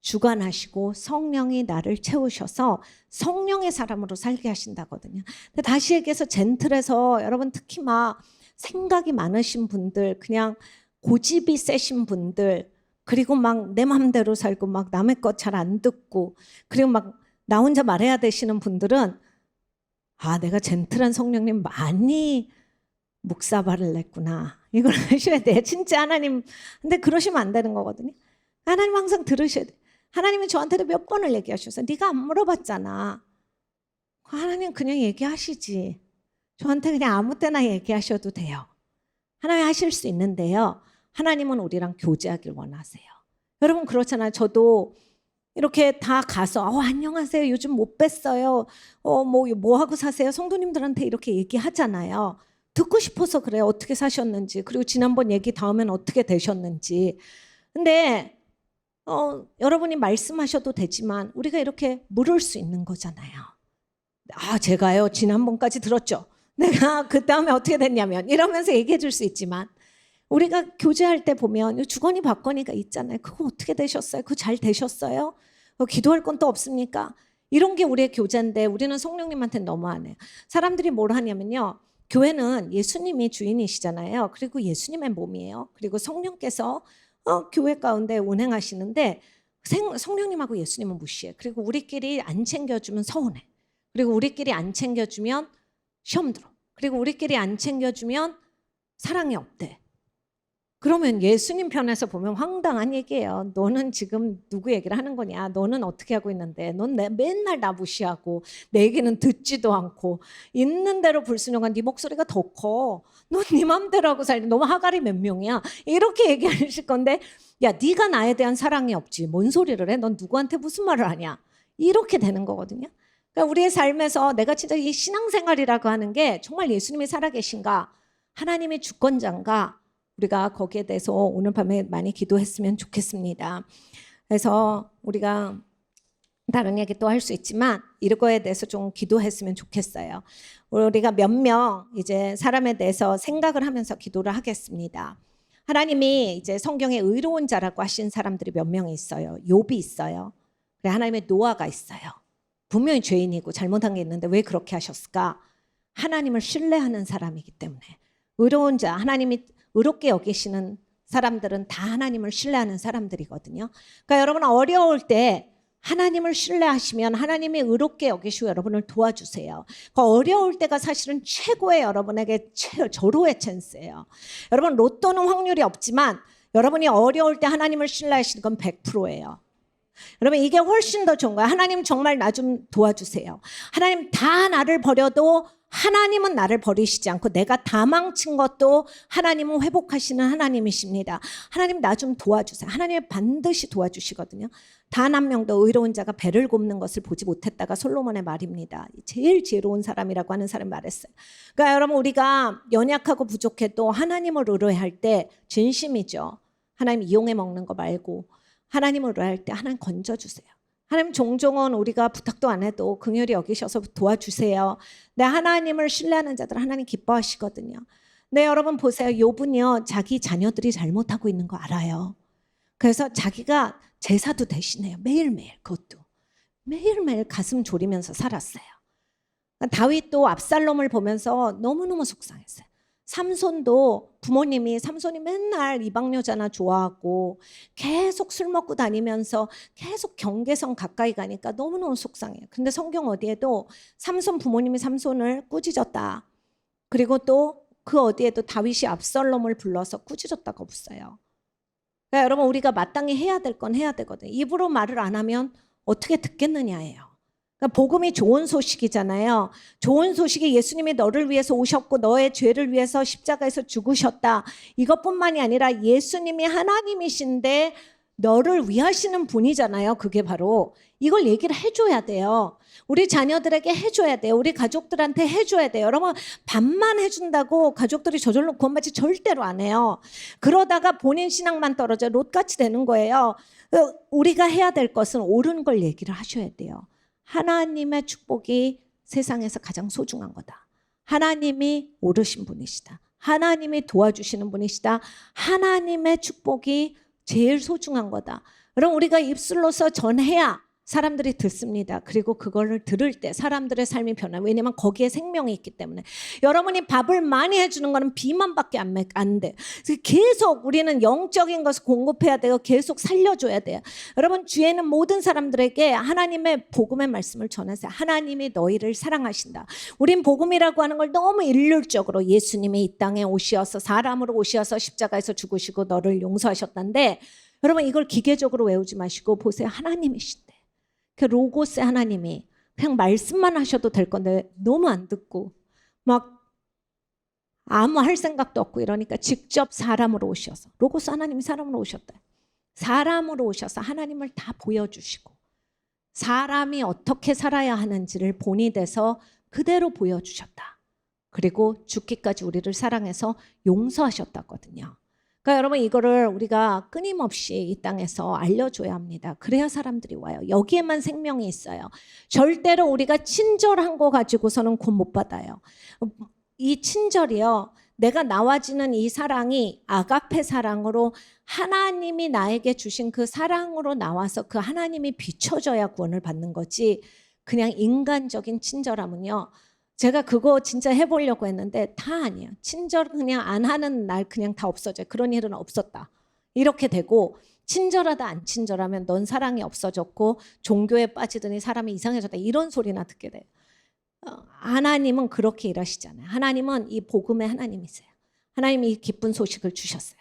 주관하시고 성령이 나를 채우셔서 성령의 사람으로 살게 하신다거든요. 근데 다시 얘기해서 젠틀해서 여러분 특히 막 생각이 많으신 분들, 그냥 고집이 세신 분들, 그리고 막 내 마음대로 살고 막 남의 것 잘 안 듣고 그리고 막 나 혼자 말해야 되시는 분들은 아 내가 젠틀한 성령님 많이 묵사발을 냈구나. 이걸 하셔야 돼. 진짜 하나님. 근데 그러시면 안 되는 거거든요. 하나님 항상 들으셔야 돼. 하나님은 저한테도 몇 번을 얘기하셔서 네가 안 물어봤잖아. 하나님 그냥 얘기하시지. 저한테 그냥 아무 때나 얘기하셔도 돼요. 하나님 하실 수 있는데요. 하나님은 우리랑 교제하길 원하세요. 여러분 그렇잖아요. 저도 이렇게 다 가서 안녕하세요. 요즘 못 뵀어요. 뭐 하고 사세요? 성도님들한테 이렇게 얘기하잖아요. 듣고 싶어서 그래요. 어떻게 사셨는지. 그리고 지난번 얘기 다음엔 어떻게 되셨는지. 근데 여러분이 말씀하셔도 되지만 우리가 이렇게 물을 수 있는 거잖아요. 제가요. 지난번까지 들었죠. 내가 그 다음에 어떻게 됐냐면 이러면서 얘기해 줄 수 있지만 우리가 교제할 때 보면 주거니 받거니가 있잖아요. 그거 어떻게 되셨어요? 그거 잘 되셨어요? 기도할 건 또 없습니까? 이런 게 우리의 교제인데 우리는 성령님한테 너무 안 해요. 사람들이 뭘 하냐면요. 교회는 예수님이 주인이시잖아요. 그리고 예수님의 몸이에요. 그리고 성령께서 교회 가운데 운행하시는데 성령님하고 예수님은 무시해. 그리고 우리끼리 안 챙겨주면 서운해. 그리고 우리끼리 안 챙겨주면 시험 들어. 그리고 우리끼리 안 챙겨주면 사랑이 없대. 그러면 예수님 편에서 보면 황당한 얘기예요. 너는 지금 누구 얘기를 하는 거냐? 너는 어떻게 하고 있는데? 넌 맨날 나 무시하고 내 얘기는 듣지도 않고 있는 대로 불순종한 네 목소리가 더 커. 넌 네 맘대로 하고 살지. 너무 하갈이 몇 명이야? 이렇게 얘기하실 건데 야 네가 나에 대한 사랑이 없지. 뭔 소리를 해? 넌 누구한테 무슨 말을 하냐? 이렇게 되는 거거든요. 그러니까 우리의 삶에서 내가 진짜 이 신앙생활이라고 하는 게 정말 예수님이 살아계신가? 하나님의 주권자인가? 우리가 거기에 대해서 오늘 밤에 많이 기도했으면 좋겠습니다. 그래서 우리가 다른 얘기 또 할 수 있지만 이거에 대해서 좀 기도했으면 좋겠어요. 우리가 몇 명 이제 사람에 대해서 생각을 하면서 기도를 하겠습니다. 하나님이 이제 성경에 의로운 자라고 하신 사람들이 몇 명 있어요. 욥이 있어요. 그래 하나님의 노아가 있어요. 분명히 죄인이고 잘못한 게 있는데 왜 그렇게 하셨을까? 하나님을 신뢰하는 사람이기 때문에. 의로운 자, 하나님이 의롭게 여기시는 사람들은 다 하나님을 신뢰하는 사람들이거든요. 그러니까 여러분 어려울 때 하나님을 신뢰하시면 하나님이 의롭게 여기시고 여러분을 도와주세요. 그 어려울 때가 사실은 최고의 여러분에게 절호의 찬스예요. 여러분 로또는 확률이 없지만 여러분이 어려울 때 하나님을 신뢰하시는 건 100%예요. 여러분 이게 훨씬 더 좋은 거예요. 하나님 정말 나 좀 도와주세요. 하나님 다 나를 버려도 하나님은 나를 버리시지 않고 내가 다 망친 것도 하나님은 회복하시는 하나님이십니다. 하나님 나 좀 도와주세요. 하나님은 반드시 도와주시거든요. 단 한 명도 의로운 자가 배를 굽는 것을 보지 못했다가 솔로몬의 말입니다. 제일 지혜로운 사람이라고 하는 사람이 말했어요. 그러니까 여러분 우리가 연약하고 부족해도 하나님을 의뢰할 때 진심이죠. 하나님 이용해 먹는 거 말고 하나님을 의뢰할 때 하나님 건져주세요. 하나님 종종은 우리가 부탁도 안 해도 긍휼히 여기셔서 도와주세요. 네, 하나님을 신뢰하는 자들 하나님 기뻐하시거든요. 네, 여러분 보세요. 욥은요 자기 자녀들이 잘못하고 있는 거 알아요. 그래서 자기가 제사도 대신해요. 매일매일 그것도. 매일매일 가슴 졸이면서 살았어요. 다윗도 압살롬을 보면서 너무너무 속상했어요. 삼손도 부모님이 삼손이 맨날 이방 여자나 좋아하고 계속 술 먹고 다니면서 계속 경계선 가까이 가니까 너무너무 속상해요. 근데 성경 어디에도 삼손 부모님이 삼손을 꾸짖었다. 그리고 또 그 어디에도 다윗이 압살롬을 불러서 꾸짖었다가 없어요. 그러니까 여러분 우리가 마땅히 해야 될 건 해야 되거든요. 입으로 말을 안 하면 어떻게 듣겠느냐예요. 그러니까 복음이 좋은 소식이잖아요. 좋은 소식이 예수님이 너를 위해서 오셨고 너의 죄를 위해서 십자가에서 죽으셨다. 이것뿐만이 아니라 예수님이 하나님이신데 너를 위하시는 분이잖아요. 그게 바로 이걸 얘기를 해줘야 돼요. 우리 자녀들에게 해줘야 돼요. 우리 가족들한테 해줘야 돼요. 여러분 반만 해준다고 가족들이 저절로 구원받지 절대로 안 해요. 그러다가 본인 신앙만 떨어져 롯같이 되는 거예요. 우리가 해야 될 것은 옳은 걸 얘기를 하셔야 돼요. 하나님의 축복이 세상에서 가장 소중한 거다. 하나님이 오르신 분이시다. 하나님이 도와주시는 분이시다. 하나님의 축복이 제일 소중한 거다. 그럼 우리가 입술로서 전해야 사람들이 듣습니다. 그리고 그거를 들을 때 사람들의 삶이 변해요. 왜냐하면 거기에 생명이 있기 때문에. 여러분이 밥을 많이 해주는 거는 비만밖에 안 돼. 계속 우리는 영적인 것을 공급해야 돼요. 계속 살려줘야 돼요. 여러분 주에는 모든 사람들에게 하나님의 복음의 말씀을 전하세요. 하나님이 너희를 사랑하신다. 우린 복음이라고 하는 걸 너무 일률적으로 예수님이 이 땅에 오셔서 사람으로 오셔서 십자가에서 죽으시고 너를 용서하셨다는데 여러분 이걸 기계적으로 외우지 마시고 보세요. 하나님이신데. 그 로고스의 하나님이 그냥 말씀만 하셔도 될 건데 너무 안 듣고 막 아무 할 생각도 없고 이러니까 직접 사람으로 오셔서 로고스 하나님이 사람으로 오셨다. 사람으로 오셔서 하나님을 다 보여주시고 사람이 어떻게 살아야 하는지를 본이 돼서 그대로 보여주셨다. 그리고 죽기까지 우리를 사랑해서 용서하셨다거든요. 그러니까 여러분 이거를 우리가 끊임없이 이 땅에서 알려줘야 합니다. 그래야 사람들이 와요. 여기에만 생명이 있어요. 절대로 우리가 친절한 거 가지고서는 구원 못 받아요. 이 친절이요. 내가 나와지는 이 사랑이 아가페 사랑으로 하나님이 나에게 주신 그 사랑으로 나와서 그 하나님이 비춰져야 구원을 받는 거지 그냥 인간적인 친절함은요. 제가 그거 진짜 해보려고 했는데 다 아니에요. 친절 그냥 안 하는 날 그냥 다 없어져요. 그런 일은 없었다. 이렇게 되고 친절하다 안 친절하면 넌 사랑이 없어졌고 종교에 빠지더니 사람이 이상해졌다. 이런 소리나 듣게 돼요. 하나님은 그렇게 일하시잖아요. 하나님은 이 복음의 하나님이세요. 하나님이 이 기쁜 소식을 주셨어요.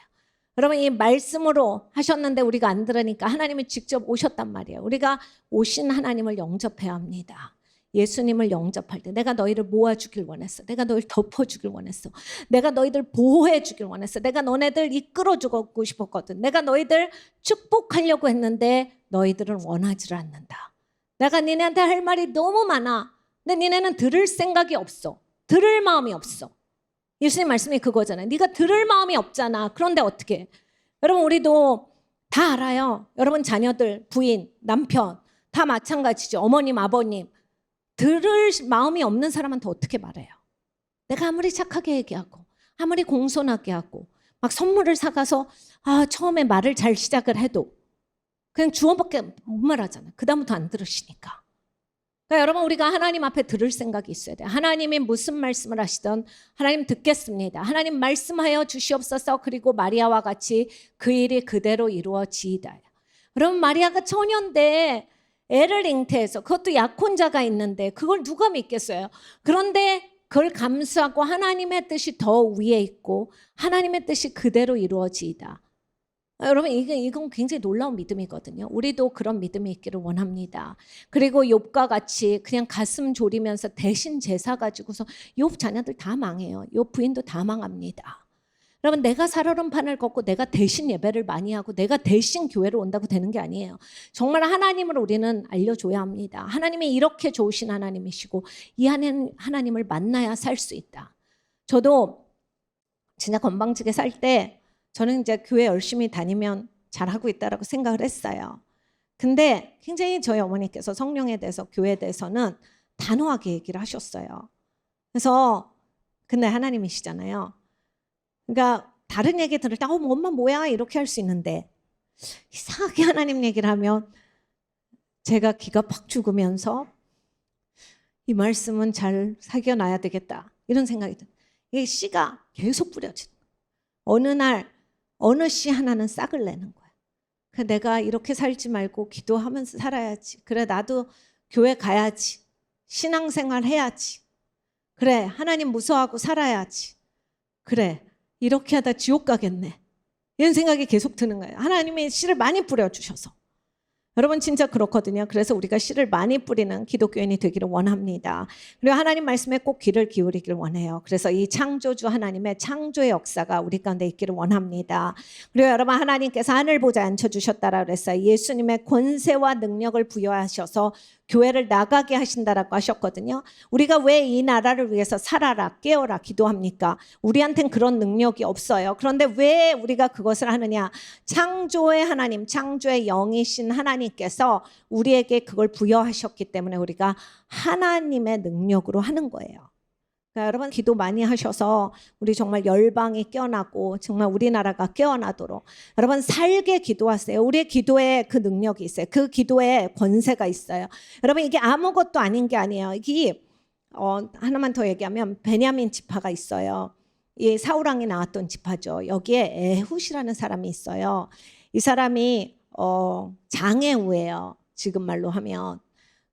여러분 이 말씀으로 하셨는데 우리가 안 들으니까 하나님이 직접 오셨단 말이에요. 우리가 오신 하나님을 영접해야 합니다. 예수님을 영접할 때 내가 너희를 모아주길 원했어. 내가 너희를 덮어주길 원했어. 내가 너희들 보호해주길 원했어. 내가 너네들 이끌어주고 싶었거든. 내가 너희들 축복하려고 했는데 너희들은 원하지를 않는다. 내가 니네한테 할 말이 너무 많아. 근데 니네는 들을 생각이 없어. 들을 마음이 없어. 예수님 말씀이 그거잖아요. 네가 들을 마음이 없잖아. 그런데 어떻게 해? 여러분 우리도 다 알아요. 여러분 자녀들, 부인, 남편 다 마찬가지죠. 어머님, 아버님. 들을 마음이 없는 사람한테 어떻게 말해요? 내가 아무리 착하게 얘기하고 아무리 공손하게 하고 막 선물을 사가서 처음에 말을 잘 시작을 해도 그냥 주어밖에 못 말하잖아요. 그 다음부터 안 들으시니까. 그러니까 여러분 우리가 하나님 앞에 들을 생각이 있어야 돼요. 하나님이 무슨 말씀을 하시든 하나님 듣겠습니다. 하나님 말씀하여 주시옵소서. 그리고 마리아와 같이 그 일이 그대로 이루어지이다. 여러분 마리아가 처녀인데 애를 잉태해서 그것도 약혼자가 있는데 그걸 누가 믿겠어요? 그런데 그걸 감수하고 하나님의 뜻이 더 위에 있고 하나님의 뜻이 그대로 이루어지이다. 여러분 이건 굉장히 놀라운 믿음이거든요. 우리도 그런 믿음이 있기를 원합니다. 그리고 욥과 같이 그냥 가슴 졸이면서 대신 제사 가지고서 욥 자녀들 다 망해요. 욥 부인도 다 망합니다. 여러분 내가 살얼음판을 걷고 내가 대신 예배를 많이 하고 내가 대신 교회를 온다고 되는 게 아니에요. 정말 하나님을 우리는 알려줘야 합니다. 하나님이 이렇게 좋으신 하나님이시고 이 하나님을 만나야 살 수 있다. 저도 진짜 건방지게 살 때 저는 이제 교회 열심히 다니면 잘하고 있다라고 생각을 했어요. 근데 굉장히 저희 어머니께서 성령에 대해서 교회에 대해서는 단호하게 얘기를 하셨어요. 그래서 근데 하나님이시잖아요. 그러니까 다른 얘기 들을 때 엄마 뭐야 이렇게 할 수 있는데 이상하게 하나님 얘기를 하면 제가 기가 팍 죽으면서 이 말씀은 잘 새겨놔야 되겠다 이런 생각이 들어요. 이게 씨가 계속 뿌려지는 거예요. 어느 날 어느 씨 하나는 싹을 내는 거야. 그래서 내가 이렇게 살지 말고 기도하면서 살아야지. 그래 나도 교회 가야지. 신앙생활 해야지. 그래 하나님 무서워하고 살아야지. 그래 이렇게 하다 지옥 가겠네. 이런 생각이 계속 드는 거예요. 하나님이 씨를 많이 뿌려주셔서. 여러분 진짜 그렇거든요. 그래서 우리가 씨를 많이 뿌리는 기독교인이 되기를 원합니다. 그리고 하나님 말씀에 꼭 귀를 기울이기를 원해요. 그래서 이 창조주 하나님의 창조의 역사가 우리 가운데 있기를 원합니다. 그리고 여러분 하나님께서 하늘보좌에 앉혀주셨다라고 그랬어요. 예수님의 권세와 능력을 부여하셔서 교회를 나가게 하신다라고 하셨거든요. 우리가 왜 이 나라를 위해서 살아라 깨어라 기도합니까? 우리한텐 그런 능력이 없어요. 그런데 왜 우리가 그것을 하느냐? 창조의 하나님, 창조의 영이신 하나님께서 우리에게 그걸 부여하셨기 때문에 우리가 하나님의 능력으로 하는 거예요. 그러니까 여러분 기도 많이 하셔서 우리 정말 열방이 깨어나고 정말 우리나라가 깨어나도록 여러분 살게 기도하세요. 우리의 기도에 그 능력이 있어요. 그 기도에 권세가 있어요. 여러분 이게 아무것도 아닌 게 아니에요. 이게 하나만 더 얘기하면 베냐민 지파가 있어요. 이 사울왕이 나왔던 지파죠. 여기에 에훗이라는 사람이 있어요. 이 사람이 장애우예요. 지금 말로 하면.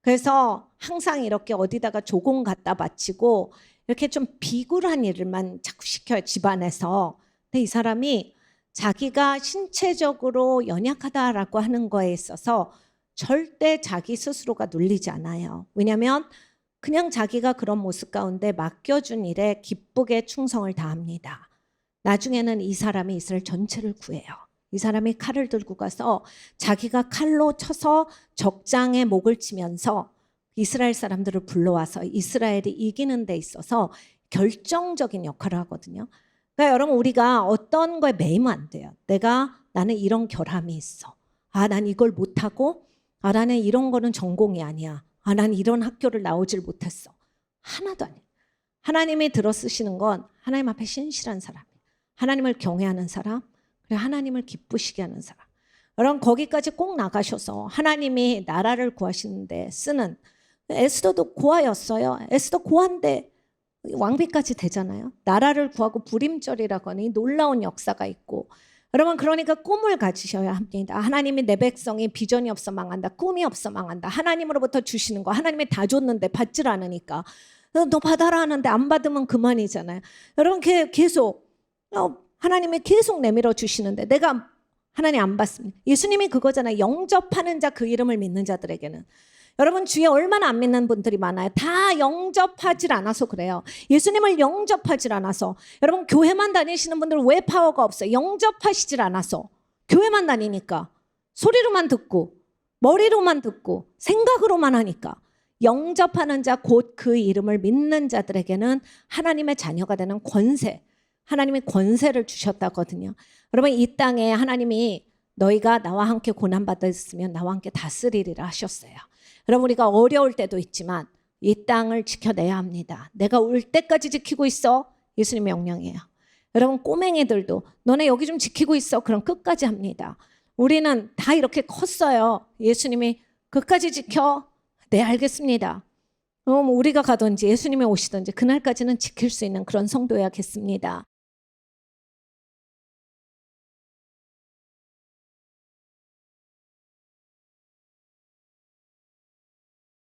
그래서 항상 이렇게 어디다가 조공 갖다 바치고 이렇게 좀 비굴한 일을만 자꾸 시켜요. 집안에서. 근데 이 사람이 자기가 신체적으로 연약하다라고 하는 거에 있어서 절대 자기 스스로가 눌리지 않아요. 왜냐하면 그냥 자기가 그런 모습 가운데 맡겨준 일에 기쁘게 충성을 다합니다. 나중에는 이 사람이 이스라엘 전체를 구해요. 이 사람이 칼을 들고 가서 자기가 칼로 쳐서 적장의 목을 치면서 이스라엘 사람들을 불러와서 이스라엘이 이기는 데 있어서 결정적인 역할을 하거든요. 그러니까 여러분 우리가 어떤 거에 매이면 안 돼요. 나는 이런 결함이 있어. 난 이걸 못하고 나는 이런 거는 전공이 아니야. 난 이런 학교를 나오질 못했어. 하나도 아니에요. 하나님이 들어 쓰시는 건 하나님 앞에 신실한 사람, 하나님을 경외하는 사람, 그리고 하나님을 기쁘시게 하는 사람. 여러분 거기까지 꼭 나가셔서 하나님이 나라를 구하시는데 쓰는 에스더도 고아였어요. 에스더 고아인데 왕비까지 되잖아요. 나라를 구하고 불임절이라고 하는 이 놀라운 역사가 있고 여러분 그러니까 꿈을 가지셔야 합니다. 하나님이 내 백성이 비전이 없어 망한다. 꿈이 없어 망한다. 하나님으로부터 주시는 거 하나님이 다 줬는데 받질 않으니까 너 받아라 하는데 안 받으면 그만이잖아요. 여러분 계속 하나님이 계속 내밀어 주시는데 내가 하나님 안 받습니다. 예수님이 그거잖아요. 영접하는 자 그 이름을 믿는 자들에게는 여러분 주에 얼마나 안 믿는 분들이 많아요. 다 영접하질 않아서 그래요. 예수님을 영접하질 않아서. 여러분 교회만 다니시는 분들은 왜 파워가 없어요? 영접하시질 않아서. 교회만 다니니까 소리로만 듣고 머리로만 듣고 생각으로만 하니까. 영접하는 자 곧 그 이름을 믿는 자들에게는 하나님의 자녀가 되는 권세, 하나님이 권세를 주셨다거든요. 여러분 이 땅에 하나님이 너희가 나와 함께 고난받았으면 나와 함께 다스리리라 하셨어요. 여러분 우리가 어려울 때도 있지만 이 땅을 지켜내야 합니다. 내가 올 때까지 지키고 있어. 예수님의 명령이에요. 여러분 꼬맹이들도 너네 여기 좀 지키고 있어. 그럼 끝까지 합니다. 우리는 다 이렇게 컸어요. 예수님이 끝까지 지켜. 네 알겠습니다. 우리가 가든지 예수님이 오시든지 그날까지는 지킬 수 있는 그런 성도여야겠습니다.